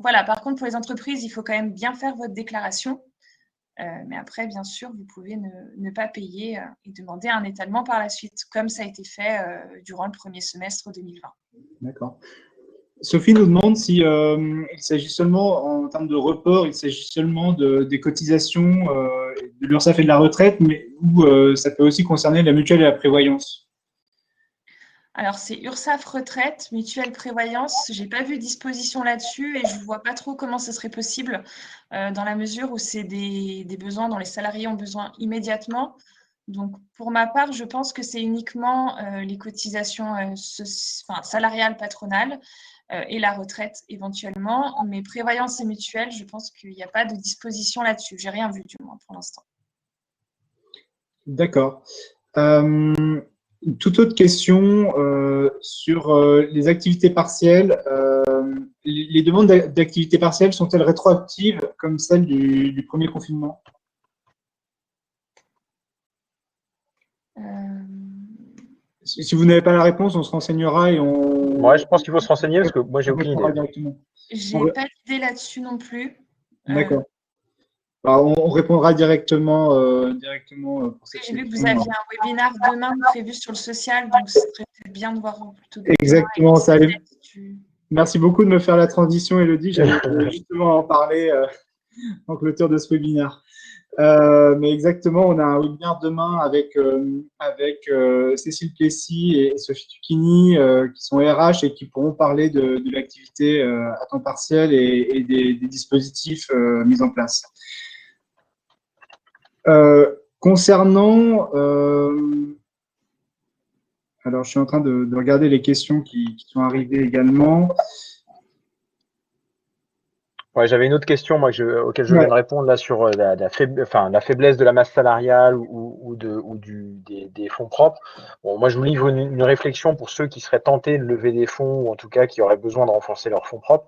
voilà, par contre, pour les entreprises, il faut quand même bien faire votre déclaration. Mais après, bien sûr, vous pouvez ne pas payer et demander un étalement par la suite, comme ça a été fait durant le premier semestre 2020. D'accord. Sophie nous demande si il s'agit seulement, en termes de report, il s'agit seulement des cotisations de l'URSSAF et de la retraite, mais où ça peut aussi concerner la mutuelle et la prévoyance. Alors, c'est URSSAF retraite, mutuelle prévoyance. Je n'ai pas vu disposition là-dessus et je ne vois pas trop comment ce serait possible dans la mesure où c'est des besoins dont les salariés ont besoin immédiatement. Donc, pour ma part, je pense que c'est uniquement les cotisations salariales patronales et la retraite éventuellement. Mais prévoyance et mutuelle, je pense qu'il n'y a pas de disposition là-dessus. Je n'ai rien vu du moins pour l'instant. D'accord. Toute autre question sur les activités partielles. Les demandes d'activités partielles sont-elles rétroactives comme celles du premier confinement? Si vous n'avez pas la réponse, on se renseignera et on… Ouais, je pense qu'il faut se renseigner parce que moi, j'ai aucune idée. Je n'ai pas d'idée là-dessus non plus. D'accord. Alors, on répondra directement pour cette J'ai vu que question. vous aviez un webinaire demain prévu sur le social, donc ce serait peut-être bien de voir plutôt demain. Exactement, ça allait. Merci beaucoup de me faire la transition, Elodie. J'allais justement en parler en clôture de ce webinaire. Mais exactement, on a un webinaire demain avec Cécile Plessis et Sophie Tucchini, qui sont RH et qui pourront parler de l'activité à temps partiel et des dispositifs mis en place. Concernant… alors, je suis en train de regarder les questions qui sont arrivées également. Ouais, j'avais une autre question moi, auquel je viens de répondre là sur la faiblesse de la masse salariale ou des fonds propres. Bon, moi, je vous livre une réflexion pour ceux qui seraient tentés de lever des fonds ou en tout cas qui auraient besoin de renforcer leurs fonds propres.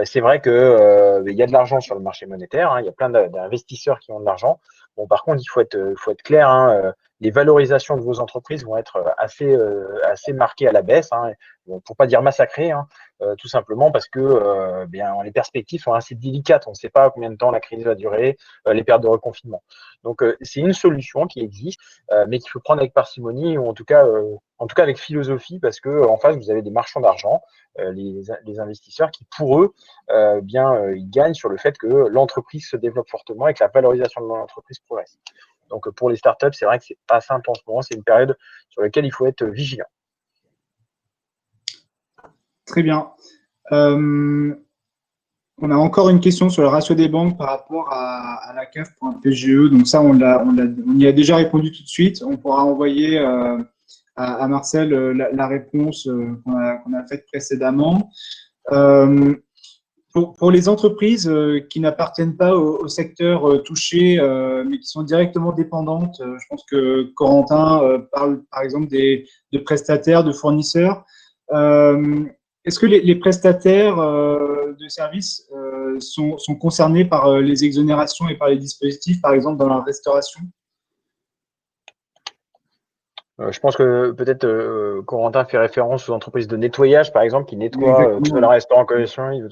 C'est vrai que il y a de l'argent sur le marché monétaire, hein, il y a plein d'investisseurs qui ont de l'argent. Bon, par contre, il faut être clair, hein, les valorisations de vos entreprises vont être assez marquées à la baisse, hein, pour pas dire massacrées, hein, tout simplement parce que bien, les perspectives sont assez délicates. On ne sait pas combien de temps la crise va durer, les périodes de reconfinement. Donc, c'est une solution qui existe, mais qu'il faut prendre avec parcimonie ou en tout cas avec philosophie, parce que en face, vous avez des marchands d'argent, les investisseurs qui, pour eux, ils gagnent sur le fait que l'entreprise se développe fortement et que la valorisation de l'entreprise progresse. Donc, pour les startups, c'est vrai que c'est pas simple en ce moment. C'est une période sur laquelle il faut être vigilant. Très bien. On a encore une question sur le ratio des banques par rapport à la CAF pour un PGE. Donc ça, on y a déjà répondu tout de suite. On pourra envoyer à Marcel la réponse qu'on a faite précédemment. Pour les entreprises qui n'appartiennent pas au secteur touché, mais qui sont directement dépendantes, je pense que Corentin parle par exemple de prestataires, de fournisseurs. Est-ce que les prestataires de services sont concernés par les exonérations et par les dispositifs, par exemple dans la restauration? Je pense que peut-être Corentin fait référence aux entreprises de nettoyage, par exemple, qui nettoient, que ce soit Exactement. la restauration.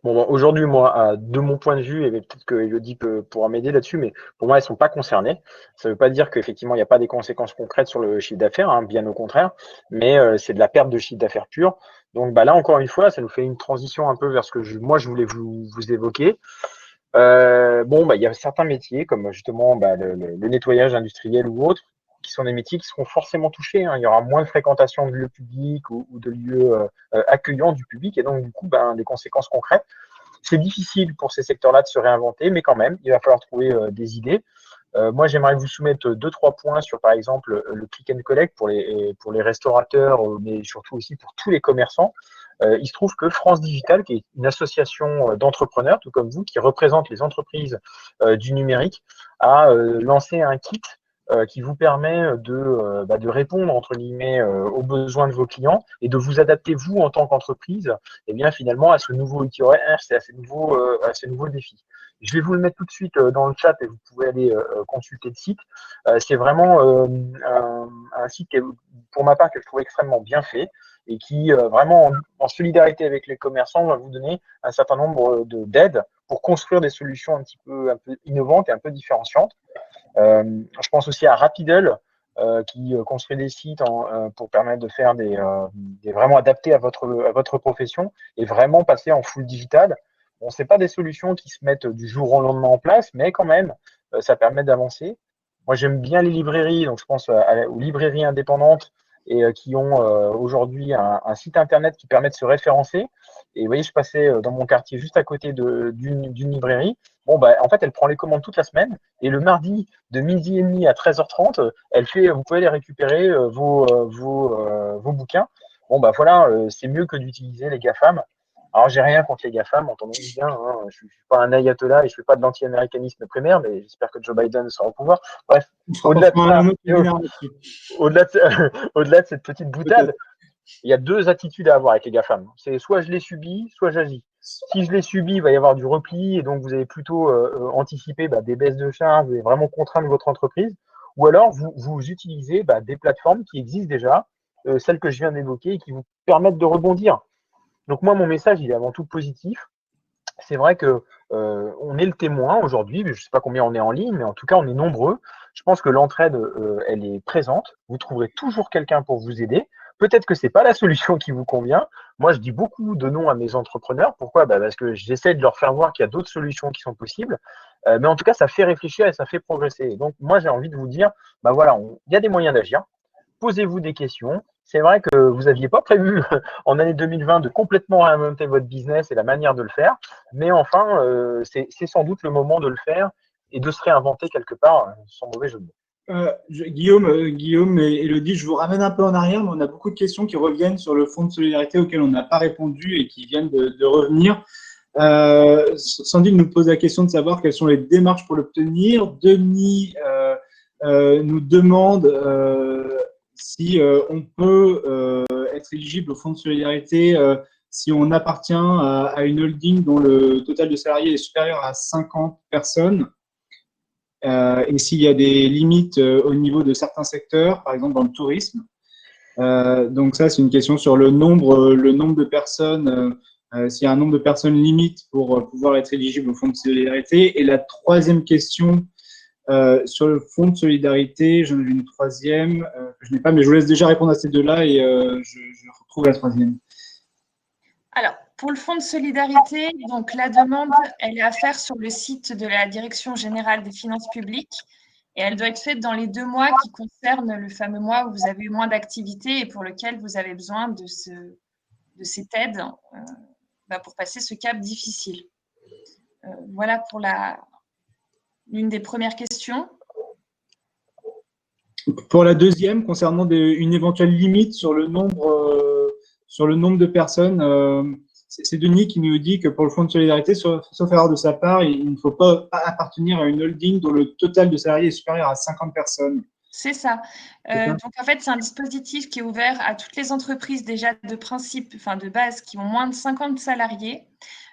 Bon, aujourd'hui, moi, de mon point de vue, et peut-être que Elodie pourra m'aider là-dessus, mais pour moi, elles sont pas concernées. Ça ne veut pas dire qu'effectivement, il n'y a pas des conséquences concrètes sur le chiffre d'affaires, hein, bien au contraire, mais c'est de la perte de chiffre d'affaires pur. Donc là, encore une fois, ça nous fait une transition un peu vers ce que moi, je voulais vous évoquer. Il y a certains métiers, comme justement le nettoyage industriel ou autre, qui sont des métiers qui seront forcément touchés, hein. Il y aura moins de fréquentation de lieux publics ou de lieux accueillants du public, et donc du coup, des conséquences concrètes. C'est difficile pour ces secteurs-là de se réinventer, mais quand même, il va falloir trouver des idées. Moi, j'aimerais vous soumettre 2-3 points sur, par exemple, le click and collect pour les restaurateurs, mais surtout aussi pour tous les commerçants. Il se trouve que France Digital, qui est une association d'entrepreneurs, tout comme vous, qui représente les entreprises du numérique, a lancé un kit qui vous permet de répondre, entre guillemets, aux besoins de vos clients et de vous adapter, vous, en tant qu'entreprise, eh bien, finalement, à ce nouveau itinéraire, à ces nouveaux défis. Je vais vous le mettre tout de suite dans le chat et vous pouvez aller consulter le site. C'est vraiment un site qui est, pour ma part, que je trouve extrêmement bien fait et qui, vraiment, en solidarité avec les commerçants, va vous donner un certain nombre d'aides pour construire des solutions un peu innovantes et un peu différenciantes. Je pense aussi à Rapidle, qui construit des sites pour permettre de faire des vraiment adaptés à votre profession et vraiment passer en full digital. Bon, c'est pas des solutions qui se mettent du jour au lendemain en place, mais quand même, ça permet d'avancer. Moi, j'aime bien les librairies, donc je pense aux librairies indépendantes et qui ont aujourd'hui un site internet qui permet de se référencer. Et vous voyez, je passais dans mon quartier juste à côté d'une librairie. Bon, en fait, elle prend les commandes toute la semaine et le mardi de midi et demi à 13h30, vous pouvez aller récupérer vos bouquins. Bon, voilà, c'est mieux que d'utiliser les GAFAM. Alors, j'ai rien contre les GAFAM, entendons-nous bien, hein. Je ne suis pas un ayatollah et je ne fais pas de l'anti-américanisme primaire, mais j'espère que Joe Biden sera au pouvoir. Bref, au-delà de ça, au-delà de cette petite boutade, il y a deux attitudes à avoir avec les GAFAM. C'est soit je les subis, soit j'agis. Si je les subis, il va y avoir du repli et donc vous allez plutôt anticiper des baisses de charges, vous allez vraiment contraindre votre entreprise. Ou alors vous utilisez des plateformes qui existent déjà, celles que je viens d'évoquer, et qui vous permettent de rebondir. Donc moi, mon message, il est avant tout positif. C'est vrai que on est le témoin aujourd'hui, je ne sais pas combien on est en ligne, mais en tout cas, on est nombreux. Je pense que l'entraide, elle est présente. Vous trouverez toujours quelqu'un pour vous aider. Peut-être que ce n'est pas la solution qui vous convient. Moi, je dis beaucoup de non à mes entrepreneurs. Pourquoi? Parce que j'essaie de leur faire voir qu'il y a d'autres solutions qui sont possibles. Mais en tout cas, ça fait réfléchir et ça fait progresser. Donc, moi, j'ai envie de vous dire, voilà, il y a des moyens d'agir. Posez-vous des questions. C'est vrai que vous n'aviez pas prévu en année 2020 de complètement réinventer votre business et la manière de le faire, mais enfin, c'est sans doute le moment de le faire et de se réinventer quelque part, sans mauvais jeu de mots. Guillaume et Elodie, je vous ramène un peu en arrière, mais on a beaucoup de questions qui reviennent sur le fonds de solidarité auquel on n'a pas répondu et qui viennent de revenir. Sandrine nous pose la question de savoir quelles sont les démarches pour l'obtenir. Denis nous demande si on peut être éligible au fonds de solidarité si on appartient à une holding dont le total de salariés est supérieur à 50 personnes. et s'il y a des limites au niveau de certains secteurs, par exemple dans le tourisme. Donc ça, c'est une question sur le nombre de personnes, s'il y a un nombre de personnes limite pour pouvoir être éligible au fonds de solidarité. Et la troisième question sur le fonds de solidarité, j'en ai une troisième que je n'ai pas, mais je vous laisse déjà répondre à ces deux-là et je retrouve la troisième. Alors, pour le fonds de solidarité, donc la demande, elle est à faire sur le site de la Direction générale des finances publiques et elle doit être faite dans les 2 mois qui concernent le fameux mois où vous avez eu moins d'activité et pour lequel vous avez besoin de cette aide pour passer ce cap difficile. Voilà pour l'une des premières questions. Pour la deuxième, concernant une éventuelle limite sur le nombre de personnes, c'est Denis qui nous dit que pour le fonds de solidarité, sauf erreur de sa part, il ne faut pas appartenir à une holding dont le total de salariés est supérieur à 50 personnes. C'est ça. Donc, en fait, c'est un dispositif qui est ouvert à toutes les entreprises déjà de principe, enfin de base, qui ont moins de 50 salariés.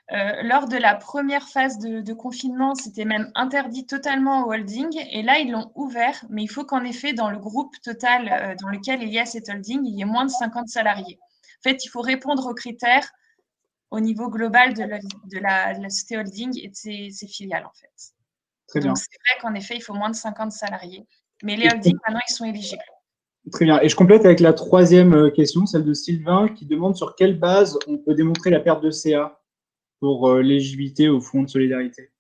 Lors de la première phase de confinement, c'était même interdit totalement aux holdings. Et là, ils l'ont ouvert, mais il faut qu'en effet, dans le groupe total dans lequel il y a cette holding, il y ait moins de 50 salariés. En fait, il faut répondre aux critères au niveau global de la société holding et de ses filiales, en fait. Très bien. Donc, c'est vrai qu'en effet, il faut moins de 50 salariés. Mais les holdings, maintenant, ils sont éligibles. Très bien. Et je complète avec la troisième question, celle de Sylvain, qui demande sur quelle base on peut démontrer la perte de CA pour l'éligibilité au fonds de solidarité.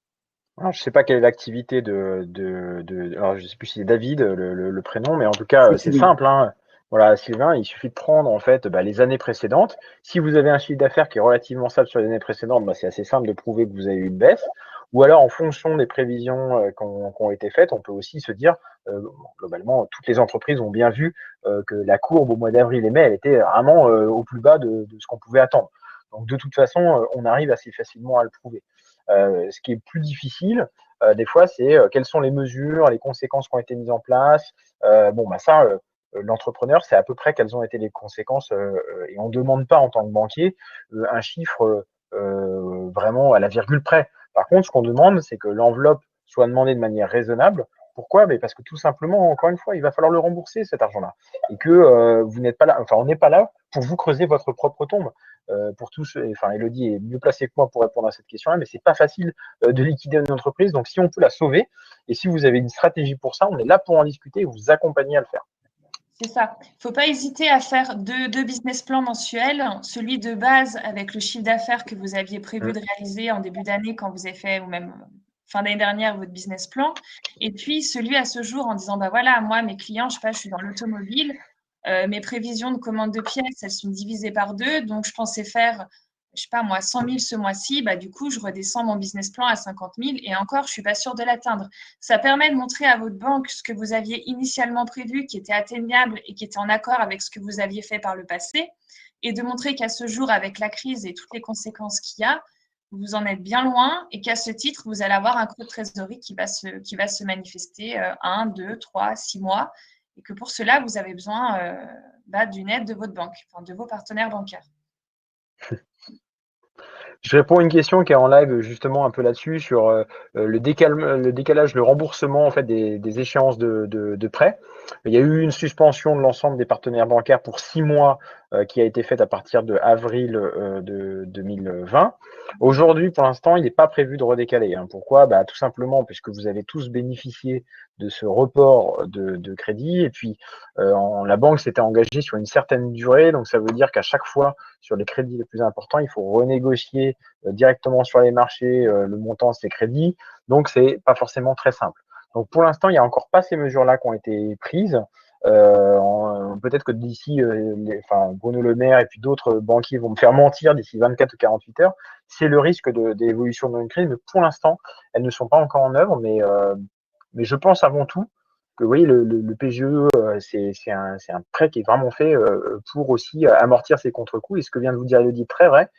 Alors, je ne sais pas quelle est l'activité alors je ne sais plus si c'est David le prénom, mais en tout cas, c'est simple, hein. Voilà, Sylvain, il suffit de prendre en fait les années précédentes. Si vous avez un chiffre d'affaires qui est relativement stable sur les années précédentes, c'est assez simple de prouver que vous avez eu une baisse. Ou alors, en fonction des prévisions qui ont été faites, on peut aussi se dire, globalement, toutes les entreprises ont bien vu que la courbe au mois d'avril et mai, elle était vraiment au plus bas de ce qu'on pouvait attendre. Donc, de toute façon, on arrive assez facilement à le prouver. Ce qui est plus difficile, des fois, c'est quelles sont les mesures, les conséquences qui ont été mises en place. L'entrepreneur sait à peu près quelles ont été les conséquences et on ne demande pas en tant que banquier un chiffre vraiment à la virgule près. Par contre, ce qu'on demande, c'est que l'enveloppe soit demandée de manière raisonnable. Pourquoi? Parce que tout simplement, encore une fois, il va falloir le rembourser cet argent-là et que vous n'êtes pas là, enfin, on n'est pas là pour vous creuser votre propre tombe. Pour tous, enfin, Elodie est mieux placée que moi pour répondre à cette question-là, mais c'est pas facile de liquider une entreprise. Donc, si on peut la sauver et si vous avez une stratégie pour ça, on est là pour en discuter et vous accompagner à le faire. C'est ça. Il ne faut pas hésiter à faire deux business plans mensuels. Celui de base avec le chiffre d'affaires que vous aviez prévu de réaliser en début d'année quand vous avez fait, ou même fin d'année dernière, votre business plan. Et puis celui à ce jour en disant, voilà, moi, mes clients, je sais pas, je suis dans l'automobile, mes prévisions de commande de pièces, elles sont divisées par 2. Donc, je pensais faire, je sais pas moi, 100 000 ce mois-ci. Du coup, je redescends mon business plan à 50 000 et encore, je suis pas sûre de l'atteindre. Ça permet de montrer à votre banque ce que vous aviez initialement prévu, qui était atteignable et qui était en accord avec ce que vous aviez fait par le passé, et de montrer qu'à ce jour, avec la crise et toutes les conséquences qu'il y a, vous en êtes bien loin et qu'à ce titre, vous allez avoir un creux de trésorerie qui va se manifester 1, 2, 3, 6 mois et que pour cela, vous avez besoin d'une aide de votre banque, enfin, de vos partenaires bancaires. Je réponds à une question qui est en live justement un peu là-dessus sur le décalage, le remboursement en fait des échéances de prêts. Il y a eu une suspension de l'ensemble des partenaires bancaires pour 6 mois qui a été faite à partir de avril de 2020. Aujourd'hui, pour l'instant, il n'est pas prévu de redécaler. Pourquoi? Tout simplement puisque vous avez tous bénéficié de ce report de crédit et puis la banque s'était engagée sur une certaine durée, donc ça veut dire qu'à chaque fois sur les crédits les plus importants, il faut renégocier directement sur les marchés le montant de ces crédits. Donc, c'est pas forcément très simple. Donc, pour l'instant, il n'y a encore pas ces mesures-là qui ont été prises. Peut-être que d'ici, Bruno Le Maire et puis d'autres banquiers vont me faire mentir d'ici 24 ou 48 heures. C'est le risque d'évolution d'une crise, mais pour l'instant, elles ne sont pas encore en œuvre. Mais je pense avant tout que oui, le PGE, c'est un prêt qui est vraiment fait pour aussi amortir ses contre-coups. Et ce que vient de vous dire Elodie, très vrai.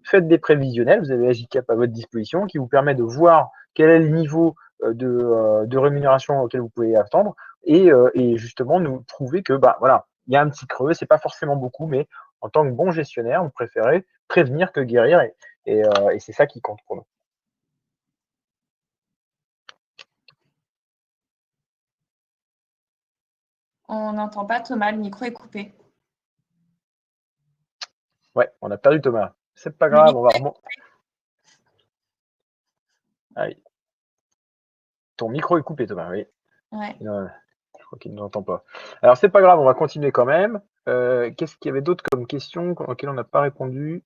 Faites des prévisionnels, vous avez Agicap à votre disposition qui vous permet de voir quel est le niveau de rémunération auquel vous pouvez attendre et justement nous prouver que voilà, il y a un petit creux, c'est pas forcément beaucoup, mais en tant que bon gestionnaire, vous préférez prévenir que guérir et c'est ça qui compte pour nous. On n'entend pas Thomas, le micro est coupé. Ouais, on a perdu Thomas. C'est pas Le grave, micro on va est remonter. Allez. Ton micro est coupé, Thomas, oui. Ouais. Non, je crois qu'il ne nous entend pas. Alors, c'est pas grave, on va continuer quand même. Qu'est-ce qu'il y avait d'autre comme questions auxquelles on n'a pas répondu?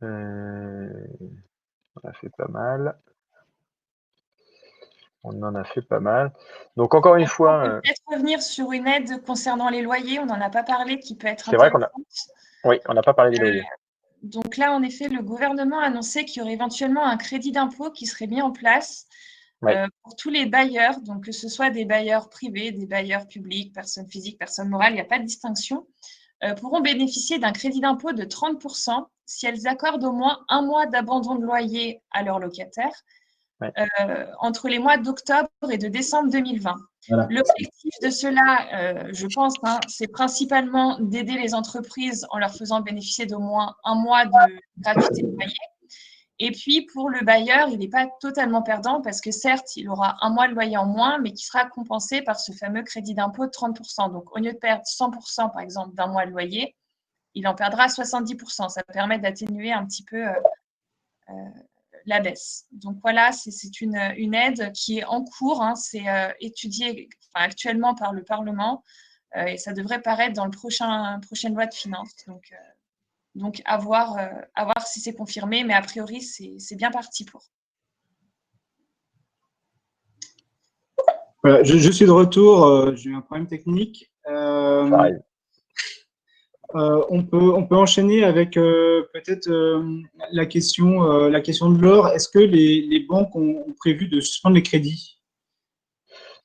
On a fait pas mal. On en a fait pas mal. Donc, encore une On fois, peut peut-être revenir sur une aide concernant les loyers. On n'en a pas parlé, qui peut être c'est vrai qu'on intéressante. oui, on n'a pas parlé des loyers. Donc là, en effet, le gouvernement a annoncé qu'il y aurait éventuellement un crédit d'impôt qui serait mis en place Oui. pour tous les bailleurs, donc que ce soit des bailleurs privés, des bailleurs publics, personnes physiques, personnes morales, il n'y a pas de distinction, pourront bénéficier d'un crédit d'impôt de 30% si elles accordent au moins un mois d'abandon de loyer à leurs locataires Ouais. entre les mois d'octobre et de décembre 2020. Voilà. L'objectif de cela, je pense, c'est principalement d'aider les entreprises en leur faisant bénéficier d'au moins un mois de gratuité de loyer. Et puis, pour le bailleur, il n'est pas totalement perdant parce que certes, il aura un mois de loyer en moins, mais qui sera compensé par ce fameux crédit d'impôt de 30%. Donc, au lieu de perdre 100%, par exemple, d'un mois de loyer, il en perdra 70%. Ça permet d'atténuer un petit peu la baisse. Donc voilà, c'est une aide qui est en cours, hein, c'est étudié actuellement par le Parlement et ça devrait paraître dans le prochaine loi de finances. Donc à voir si c'est confirmé, mais a priori, c'est bien parti pour. Voilà, je suis de retour, j'ai eu un problème technique. Ça arrive. On peut enchaîner avec peut-être la question de l'or. Est-ce que les banques ont prévu de suspendre les crédits?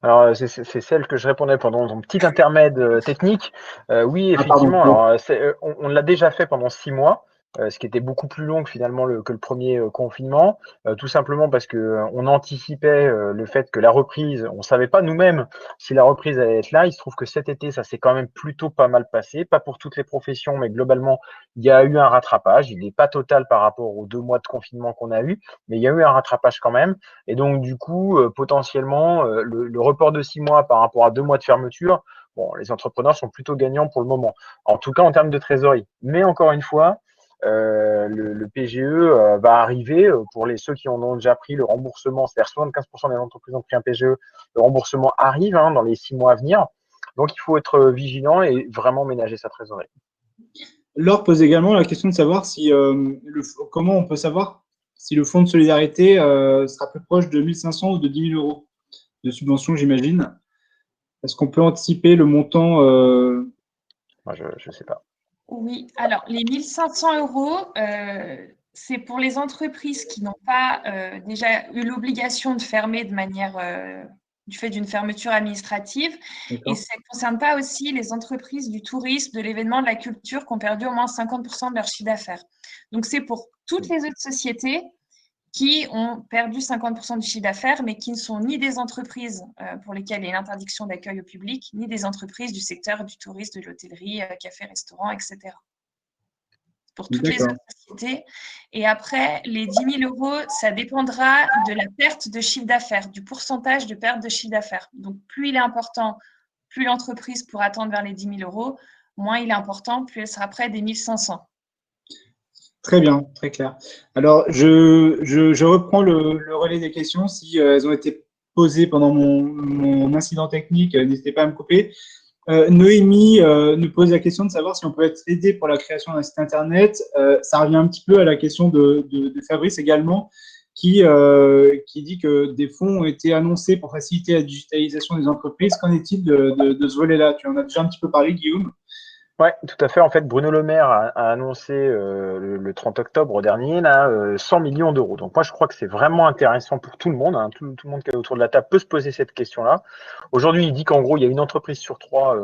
Alors, c'est celle que je répondais pendant ton petit intermède technique. Oui, Ah, pardon. effectivement. Alors, on l'a déjà fait pendant 6 mois, ce qui était beaucoup plus long que finalement que le premier confinement, tout simplement parce que on anticipait le fait que la reprise, on savait pas nous-mêmes si la reprise allait être là. Il se trouve que cet été, ça s'est quand même plutôt pas mal passé, pas pour toutes les professions, mais globalement, il y a eu un rattrapage. Il n'est pas total par rapport aux 2 mois de confinement qu'on a eu, mais il y a eu un rattrapage quand même. Et donc, du coup, potentiellement, le report de 6 mois par rapport à 2 mois de fermeture, bon, les entrepreneurs sont plutôt gagnants pour le moment, en tout cas en termes de trésorerie. Mais encore une fois, le PGE va arriver pour ceux qui en ont déjà pris le remboursement, c'est-à-dire 75% des entreprises ont pris un PGE, le remboursement arrive dans les 6 mois à venir. Donc, il faut être vigilant et vraiment ménager sa trésorerie. Laure pose également la question de savoir si comment on peut savoir si le fonds de solidarité sera plus proche de 1 500 ou de 10 000 euros de subvention, j'imagine. Est-ce qu'on peut anticiper le montant Moi, je ne sais pas. Oui, alors les 1 500 euros, c'est pour les entreprises qui n'ont pas déjà eu l'obligation de fermer de manière du fait d'une fermeture administrative. Et ça ne concerne pas aussi les entreprises du tourisme, de l'événement, de la culture qui ont perdu au moins 50% de leur chiffre d'affaires. Donc c'est pour toutes les autres sociétés qui ont perdu 50% du chiffre d'affaires, mais qui ne sont ni des entreprises pour lesquelles il y a une interdiction d'accueil au public, ni des entreprises du secteur du tourisme, de l'hôtellerie, café, restaurant, etc. Pour toutes les autres sociétés. Et après, les 10 000 euros, ça dépendra de la perte de chiffre d'affaires, du pourcentage de perte de chiffre d'affaires. Donc, plus il est important, plus l'entreprise pourra tendre vers les 10 000 euros, moins il est important, plus elle sera près des 1 500. Très bien, très clair. Alors, je reprends le relais des questions. Si elles ont été posées pendant mon incident technique, n'hésitez pas à me couper. Noémie nous pose la question de savoir si on peut être aidé pour la création d'un site internet. Ça revient un petit peu à la question de Fabrice également, qui dit que des fonds ont été annoncés pour faciliter la digitalisation des entreprises. Qu'en est-il de ce volet-là? Tu en as déjà un petit peu parlé, Guillaume. Ouais, tout à fait. En fait, Bruno Le Maire a annoncé le 30 octobre dernier 100 millions d'euros. Donc moi, je crois que c'est vraiment intéressant pour tout le monde. Tout le monde qui est autour de la table peut se poser cette question-là. Aujourd'hui, il dit qu'en gros, il y a une entreprise sur 3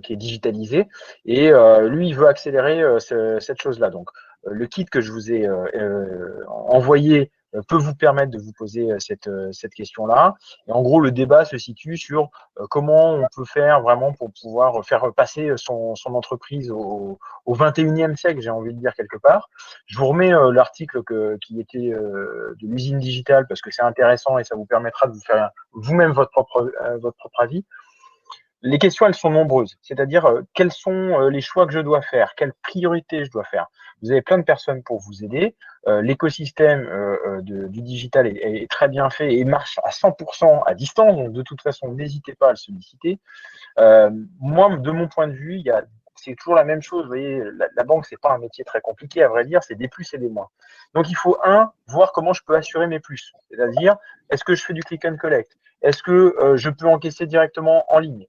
qui est digitalisée et lui, il veut accélérer cette chose-là. Donc le kit que je vous ai envoyé peut vous permettre de vous poser cette question-là. Et en gros, le débat se situe sur comment on peut faire vraiment pour pouvoir faire passer son entreprise au 21e siècle, j'ai envie de dire quelque part. Je vous remets l'article qui était de l'usine digitale parce que c'est intéressant et ça vous permettra de vous faire vous-même votre propre avis. Les questions, elles sont nombreuses, c'est-à-dire quels sont les choix que je dois faire, quelles priorités je dois faire. Vous avez plein de personnes pour vous aider. L'écosystème du digital est très bien fait et marche à 100% à distance, donc de toute façon, n'hésitez pas à le solliciter. Moi, de mon point de vue, c'est toujours la même chose. Vous voyez, la banque, c'est pas un métier très compliqué, à vrai dire, c'est des plus et des moins. Donc, il faut, voir comment je peux assurer mes plus. C'est-à-dire, est-ce que je fais du click and collect? Est-ce que je peux encaisser directement en ligne?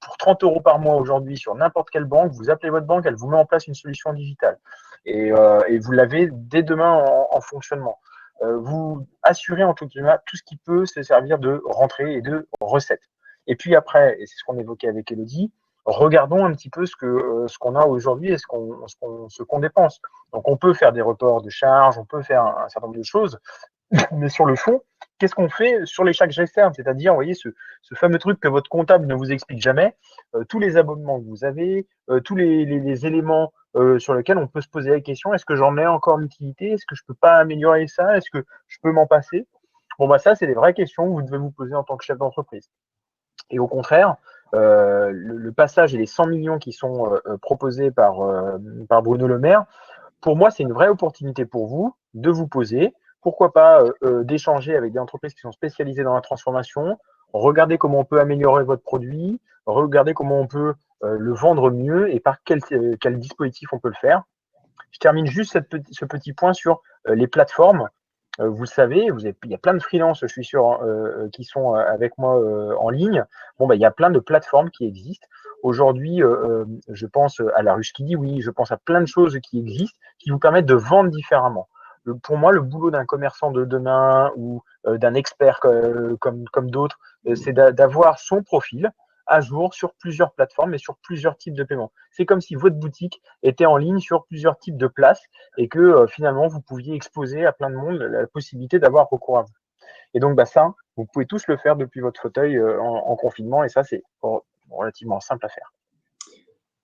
Pour 30 € par mois aujourd'hui sur n'importe quelle banque, vous appelez votre banque, elle vous met en place une solution digitale. Et vous l'avez dès demain en fonctionnement. Vous assurez en tout cas tout ce qui peut se servir de rentrée et de recette. Et puis après, et c'est ce qu'on évoquait avec Elodie, regardons un petit peu ce qu'on a aujourd'hui et ce qu'on dépense. Donc on peut faire des reports de charges, on peut faire un certain nombre de choses, mais sur le fond, qu'est-ce qu'on fait sur les charges externes? C'est-à-dire, vous voyez, ce fameux truc que votre comptable ne vous explique jamais, tous les abonnements que vous avez, tous les éléments sur lesquels on peut se poser la question, est-ce que j'en ai encore une utilité? Est-ce que je peux pas améliorer ça? Est-ce que je peux m'en passer? Bon, bah ça, c'est des vraies questions que vous devez vous poser en tant que chef d'entreprise. Et au contraire, le passage et les 100 millions qui sont proposés par Bruno Le Maire, pour moi, c'est une vraie opportunité pour vous de vous poser, pourquoi pas d'échanger avec des entreprises qui sont spécialisées dans la transformation, regarder comment on peut améliorer votre produit, regarder comment on peut le vendre mieux et par quel dispositif on peut le faire. Je termine juste ce petit point sur les plateformes. Vous le savez, il y a plein de freelances, je suis sûr, qui sont avec moi en ligne. Bon, bah, il y a plein de plateformes qui existent. Aujourd'hui, je pense à La Ruche qui dit oui, je pense à plein de choses qui existent, qui vous permettent de vendre différemment. Pour moi, le boulot d'un commerçant de demain ou d'un expert comme d'autres, c'est d'avoir son profil à jour sur plusieurs plateformes et sur plusieurs types de paiements. C'est comme si votre boutique était en ligne sur plusieurs types de places et que finalement, vous pouviez exposer à plein de monde la possibilité d'avoir recours à vous. Et donc, bah, ça, vous pouvez tous le faire depuis votre fauteuil en confinement et ça, c'est relativement simple à faire.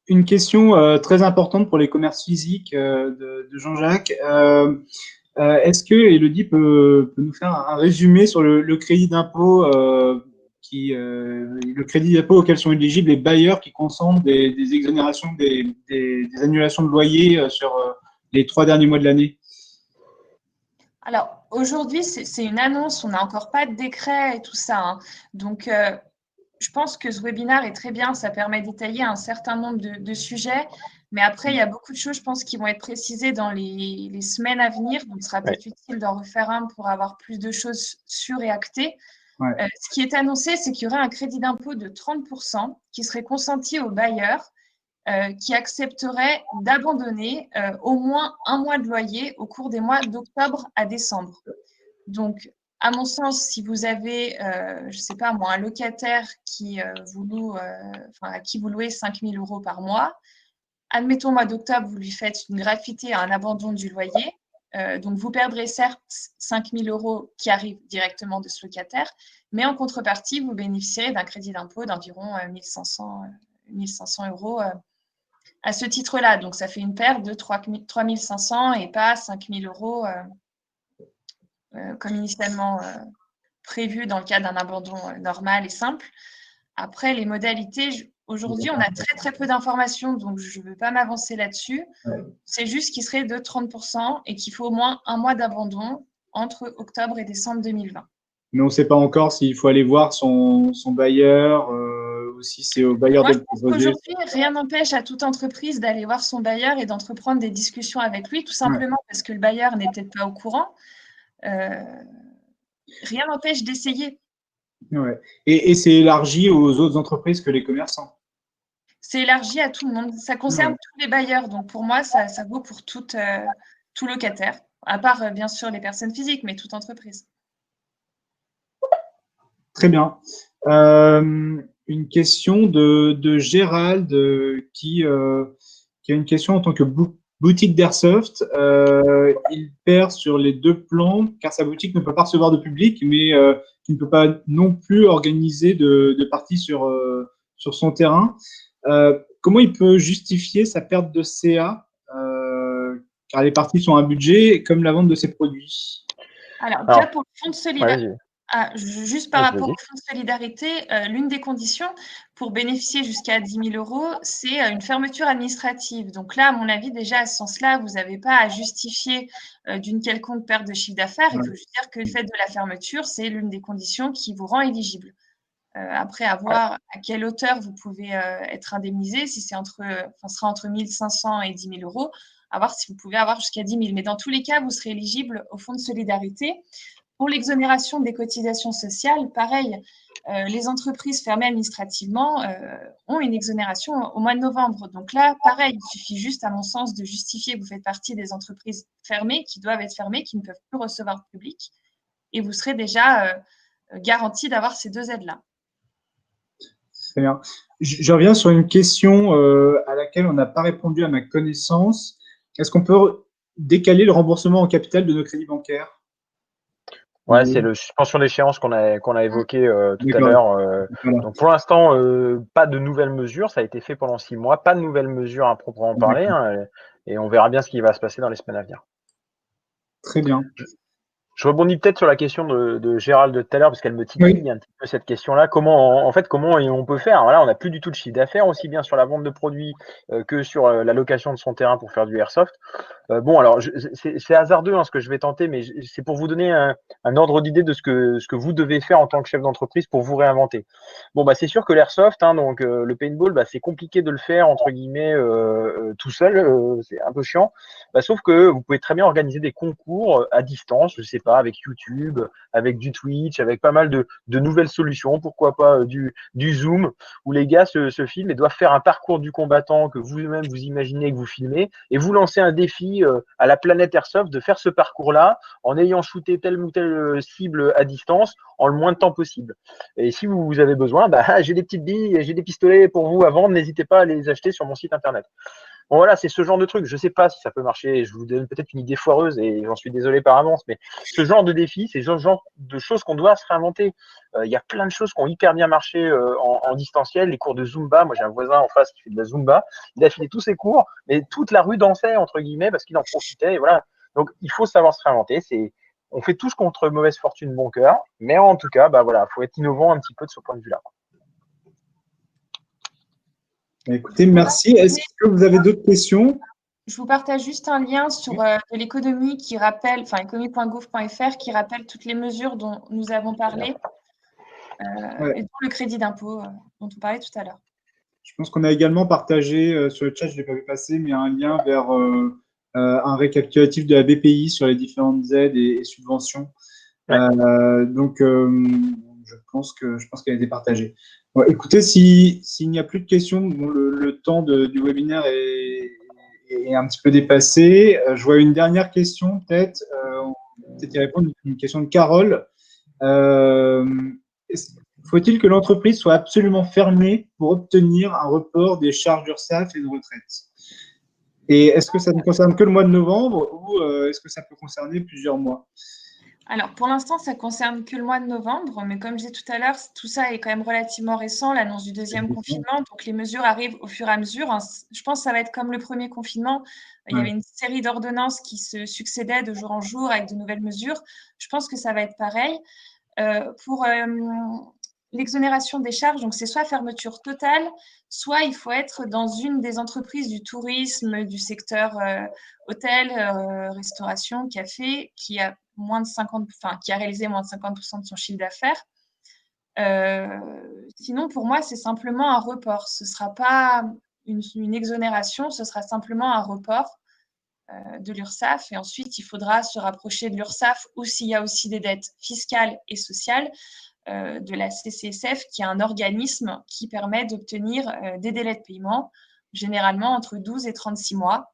Une question très importante pour les commerces physiques de Jean-Jacques. Est-ce que Elodie peut nous faire un résumé sur le crédit d'impôt le crédit d'impôt auquel sont éligibles les bailleurs qui consentent des exonérations, des annulations de loyer sur les 3 derniers mois de l'année? Alors, aujourd'hui, c'est une annonce, on n'a encore pas de décret et tout ça, hein. Donc, je pense que ce webinaire est très bien, ça permet d'étayer un certain nombre de sujets, mais après, il y a beaucoup de choses, je pense, qui vont être précisées dans les semaines à venir, donc ce sera peut-être utile d'en refaire un pour avoir plus de choses sûres et actées. Ouais. Ce qui est annoncé, c'est qu'il y aurait un crédit d'impôt de 30% qui serait consenti aux bailleurs qui accepteraient d'abandonner au moins un mois de loyer au cours des mois d'octobre à décembre. Donc, à mon sens, si vous avez, je ne sais pas moi, un locataire qui à qui vous louez 5 000 € par mois, admettons, au mois d'octobre, vous lui faites une gratuité à un abandon du loyer. Donc, vous perdrez certes 5 000 € qui arrivent directement de ce locataire, mais en contrepartie, vous bénéficierez d'un crédit d'impôt d'environ 1 500 € à ce titre-là. Donc, ça fait une perte de 3 500 et pas 5 000 € comme initialement prévu dans le cas d'un abandon normal et simple. Après, les modalités, aujourd'hui, on a très, très peu d'informations, donc je ne veux pas m'avancer là-dessus. C'est juste qu'il serait de 30% et qu'il faut au moins un mois d'abandon entre octobre et décembre 2020. Mais on ne sait pas encore s'il faut aller voir son bailleur ou si c'est au bailleur Moi, de je le pense proposer. qu'aujourd'hui, rien n'empêche à toute entreprise d'aller voir son bailleur et d'entreprendre des discussions avec lui, tout simplement parce que le bailleur n'est peut-être pas au courant. Rien n'empêche d'essayer. Ouais. Et c'est élargi aux autres entreprises que les commerçants. C'est élargi à tout le monde. Ça concerne tous les bailleurs. Donc, pour moi, ça vaut pour tout locataire, à part, bien sûr, les personnes physiques, mais toute entreprise. Très bien. Une question de Gérald qui a une question en tant que boutique d'Airsoft, il perd sur les 2 plans car sa boutique ne peut pas recevoir de public, mais qui ne peut pas non plus organiser de parties sur son terrain. Comment il peut justifier sa perte de CA car les parties sont un budget comme la vente de ses produits? Alors, déjà pour le fonds de solidarité, vas-y. juste par Vas-y, rapport vas-y. au fonds de solidarité, l'une des conditions pour bénéficier jusqu'à 10 000 €, c'est une fermeture administrative. Donc là, à mon avis, déjà à ce sens-là, vous n'avez pas à justifier d'une quelconque perte de chiffre d'affaires. Il faut juste dire que le fait de la fermeture, c'est l'une des conditions qui vous rend éligible. Après, à voir à quelle hauteur vous pouvez être indemnisé, si c'est sera entre 1 500 et 10 000 €, à voir si vous pouvez avoir jusqu'à 10 000. Mais dans tous les cas, vous serez éligible au fonds de solidarité. Pour l'exonération des cotisations sociales, pareil, les entreprises fermées administrativement ont une exonération au mois de novembre. Donc là, pareil, il suffit juste, à mon sens, de justifier que vous faites partie des entreprises fermées, qui doivent être fermées, qui ne peuvent plus recevoir de public, et vous serez déjà garanti d'avoir ces 2 aides-là. Très bien. Je reviens sur une question à laquelle on n'a pas répondu à ma connaissance. Est-ce qu'on peut décaler le remboursement en capital de nos crédits bancaires? Ouais, c'est le suspension d'échéance qu'on a évoqué tout à D'accord. l'heure. Voilà. Donc pour l'instant, pas de nouvelles mesures. Ça a été fait pendant 6 mois. Pas de nouvelles mesures à proprement parler, hein, et on verra bien ce qui va se passer dans les semaines à venir. Très bien. Je rebondis peut-être sur la question de Gérald de tout à l'heure, parce qu'elle me titille Oui. un petit peu cette question-là. Comment on peut faire? Voilà, on n'a plus du tout de chiffre d'affaires, aussi bien sur la vente de produits que sur la location de son terrain pour faire du airsoft. Bon, alors c'est hasardeux, hein, ce que je vais tenter, mais c'est pour vous donner un ordre d'idée de ce que vous devez faire en tant que chef d'entreprise pour vous réinventer. Bon, bah c'est sûr que l'airsoft, hein, donc le paintball, bah, c'est compliqué de le faire entre guillemets tout seul, c'est un peu chiant. Bah, sauf que vous pouvez très bien organiser des concours à distance, je sais pas, avec YouTube, avec du Twitch, avec pas mal de nouvelles solutions, pourquoi pas du Zoom, où les gars se filment et doivent faire un parcours du combattant que vous-même vous imaginez que vous filmez, et vous lancez un défi à la planète Airsoft de faire ce parcours-là en ayant shooté telle ou telle cible à distance en le moins de temps possible. Et si vous avez besoin, bah, j'ai des petites billes, j'ai des pistolets pour vous à vendre, n'hésitez pas à les acheter sur mon site internet. Bon, voilà, c'est ce genre de truc. Je sais pas si ça peut marcher. Je vous donne peut-être une idée foireuse et j'en suis désolé par avance, mais ce genre de défi, c'est ce genre de choses qu'on doit se réinventer. Il y a plein de choses qui ont hyper bien marché en distanciel. Les cours de Zumba, moi j'ai un voisin en face qui fait de la Zumba. Il a filé tous ses cours, mais toute la rue dansait, entre guillemets, parce qu'il en profitait. Et voilà. Donc il faut savoir se réinventer. On fait tous contre mauvaise fortune, bon cœur, mais en tout cas, bah voilà, faut être innovant un petit peu de ce point de vue-là. Écoutez, merci. Est-ce que vous avez d'autres questions? Je vous partage juste un lien sur de l'économie qui rappelle, enfin économie.gouv.fr, qui rappelle toutes les mesures dont nous avons parlé, et dont le crédit d'impôt dont on parlait tout à l'heure. Je pense qu'on a également partagé sur le chat, je ne l'ai pas vu passer, mais un lien vers un récapitulatif de la BPI sur les différentes aides et subventions. Ouais. Donc, je pense qu'elle a été partagée. Bon, écoutez, s'il n'y a plus de questions, bon, le temps du webinaire est un petit peu dépassé. Je vois une dernière question, peut-être. On peut peut-être y répondre. Une question de Carole. Faut-il que l'entreprise soit absolument fermée pour obtenir un report des charges d'URSSAF et de retraite? Et est-ce que ça ne concerne que le mois de novembre ou est-ce que ça peut concerner plusieurs mois? Alors, pour l'instant, ça ne concerne que le mois de novembre, mais comme je disais tout à l'heure, tout ça est quand même relativement récent, l'annonce du deuxième confinement, donc les mesures arrivent au fur et à mesure. Je pense que ça va être comme le premier confinement. Il y avait une série d'ordonnances qui se succédaient de jour en jour avec de nouvelles mesures. Je pense que ça va être pareil. Pour l'exonération des charges, donc c'est soit fermeture totale, soit il faut être dans une des entreprises du tourisme, du secteur hôtel, restauration, café, qui a réalisé moins de 50% de son chiffre d'affaires. Sinon, pour moi, c'est simplement un report. Ce ne sera pas une exonération, ce sera simplement un report de l'URSSAF. Et ensuite, il faudra se rapprocher de l'URSSAF ou s'il y a aussi des dettes fiscales et sociales, de la CCSF, qui est un organisme qui permet d'obtenir des délais de paiement, généralement entre 12 et 36 mois,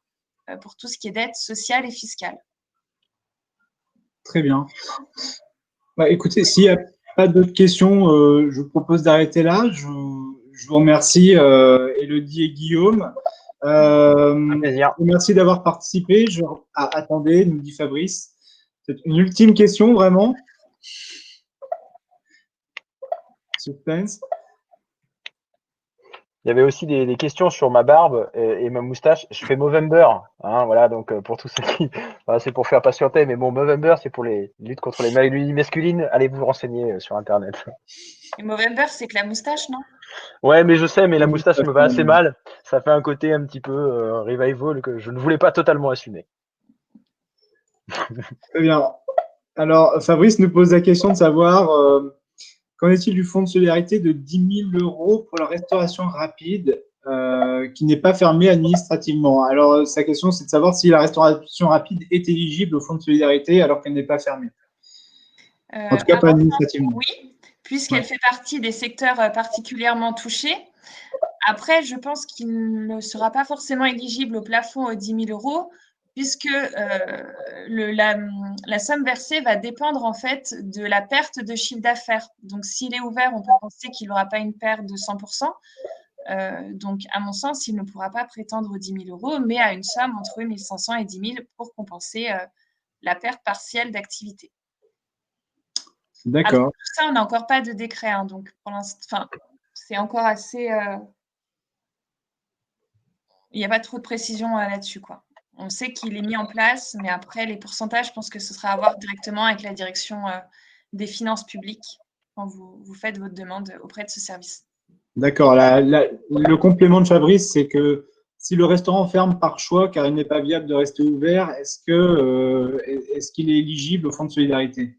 pour tout ce qui est dette sociale et fiscale. Très bien. Bah, écoutez, s'il n'y a pas d'autres questions, je vous propose d'arrêter là. Je vous remercie, Élodie et Guillaume. Un plaisir. Merci d'avoir participé. Attendez, nous dit Fabrice. C'est une ultime question, vraiment. Suspense. Il y avait aussi des questions sur ma barbe et ma moustache. Je fais Movember, hein, voilà, donc pour tous ceux qui, voilà, c'est pour faire patienter, mais bon, Movember, c'est pour les luttes contre les maladies masculines. Allez vous renseigner sur Internet. Et Movember, c'est que la moustache, non? Ouais, mais je sais, mais la moustache me va assez mal. Ça fait un côté un petit peu revival que je ne voulais pas totalement assumer. Très bien. Alors, Fabrice nous pose la question de savoir qu'en est-il du fonds de solidarité de 10 000 € pour la restauration rapide qui n'est pas fermée administrativement. Alors, sa question, c'est de savoir si la restauration rapide est éligible au fonds de solidarité alors qu'elle n'est pas fermée. En tout cas, pas administrativement. Oui, puisqu'elle fait partie des secteurs particulièrement touchés. Après, je pense qu'il ne sera pas forcément éligible au plafond 10 000 €, puisque la somme versée va dépendre en fait de la perte de chiffre d'affaires. Donc, s'il est ouvert, on peut penser qu'il n'aura pas une perte de 100%. Donc, à mon sens, il ne pourra pas prétendre aux 10 000 €, mais à une somme entre 1 500 et 10 000 pour compenser la perte partielle d'activité. D'accord. Tout ça, on n'a encore pas de décret, hein, donc pour l'instant, c'est encore assez. Il n'y a pas trop de précision là-dessus, quoi. On sait qu'il est mis en place, mais après, les pourcentages, je pense que ce sera à voir directement avec la direction des finances publiques quand vous faites votre demande auprès de ce service. D'accord. Le complément de Fabrice, c'est que si le restaurant ferme par choix car il n'est pas viable de rester ouvert, est-ce qu'il est éligible au fonds de solidarité?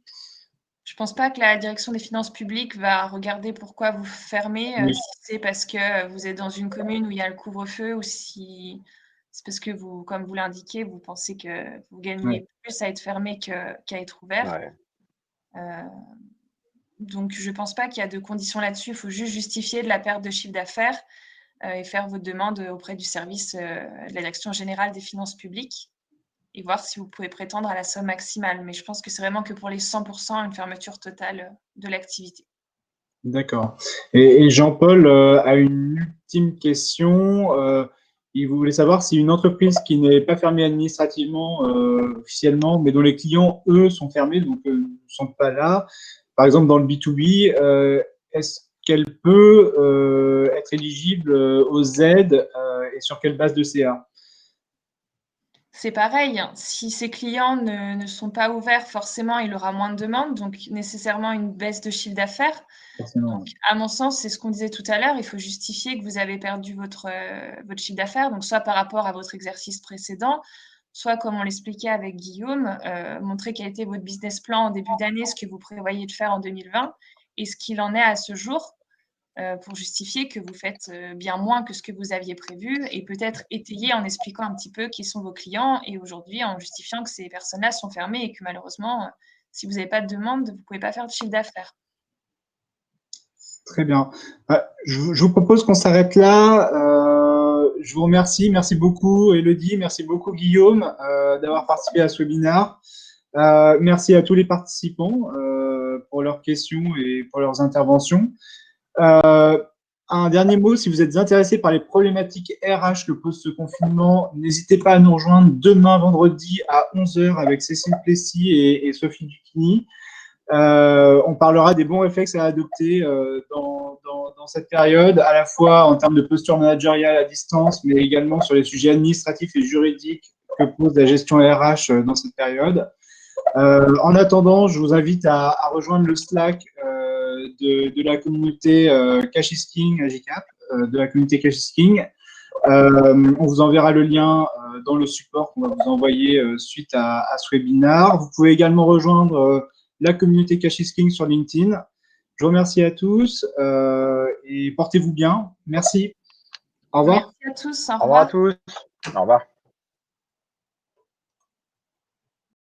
Je ne pense pas que la direction des finances publiques va regarder pourquoi vous fermez, Oui. si c'est parce que vous êtes dans une commune où il y a le couvre-feu ou si c'est parce que vous, comme vous l'indiquez, vous pensez que vous gagnez plus à être fermé qu'à être ouvert. Ouais. Donc, je ne pense pas qu'il y a de conditions là-dessus. Il faut juste justifier de la perte de chiffre d'affaires et faire votre demande auprès du service de la Direction générale des finances publiques et voir si vous pouvez prétendre à la somme maximale. Mais je pense que c'est vraiment que pour les 100%, une fermeture totale de l'activité. D'accord. Et Jean-Paul a une ultime question. Il voulait savoir si une entreprise qui n'est pas fermée administrativement, officiellement, mais dont les clients, eux, sont fermés, donc ne sont pas là, par exemple dans le B2B, est-ce qu'elle peut être éligible aux aides et sur quelle base de CA? C'est pareil, si ses clients ne sont pas ouverts, forcément, il aura moins de demandes, donc nécessairement une baisse de chiffre d'affaires. Donc, à mon sens, c'est ce qu'on disait tout à l'heure, il faut justifier que vous avez perdu votre chiffre d'affaires, donc soit par rapport à votre exercice précédent, soit comme on l'expliquait avec Guillaume, montrer quel était votre business plan en début d'année, ce que vous prévoyez de faire en 2020 et ce qu'il en est à ce jour pour justifier que vous faites bien moins que ce que vous aviez prévu et peut-être étayer en expliquant un petit peu qui sont vos clients et aujourd'hui en justifiant que ces personnes-là sont fermées et que malheureusement, si vous n'avez pas de demande, vous ne pouvez pas faire de chiffre d'affaires. Très bien. Je vous propose qu'on s'arrête là. Je vous remercie. Merci beaucoup, Élodie. Merci beaucoup, Guillaume, d'avoir participé à ce webinaire. Merci à tous les participants pour leurs questions et pour leurs interventions. Un dernier mot, si vous êtes intéressé par les problématiques RH que pose ce confinement, n'hésitez pas à nous rejoindre demain vendredi à 11 h avec Cécile Plessis et Sophie Duquigny. On parlera des bons réflexes à adopter dans cette période, à la fois en termes de posture managériale à distance, mais également sur les sujets administratifs et juridiques que pose la gestion RH dans cette période. En attendant, je vous invite à rejoindre le Slack de la communauté Cash is King AGCAP, de la communauté Cash is King. On vous enverra le lien dans le support qu'on va vous envoyer suite à ce webinaire. Vous pouvez également rejoindre la communauté Cash is King sur LinkedIn. Je vous remercie à tous et portez-vous bien. Merci. Au revoir. Merci à tous. Au revoir à tous. Au revoir.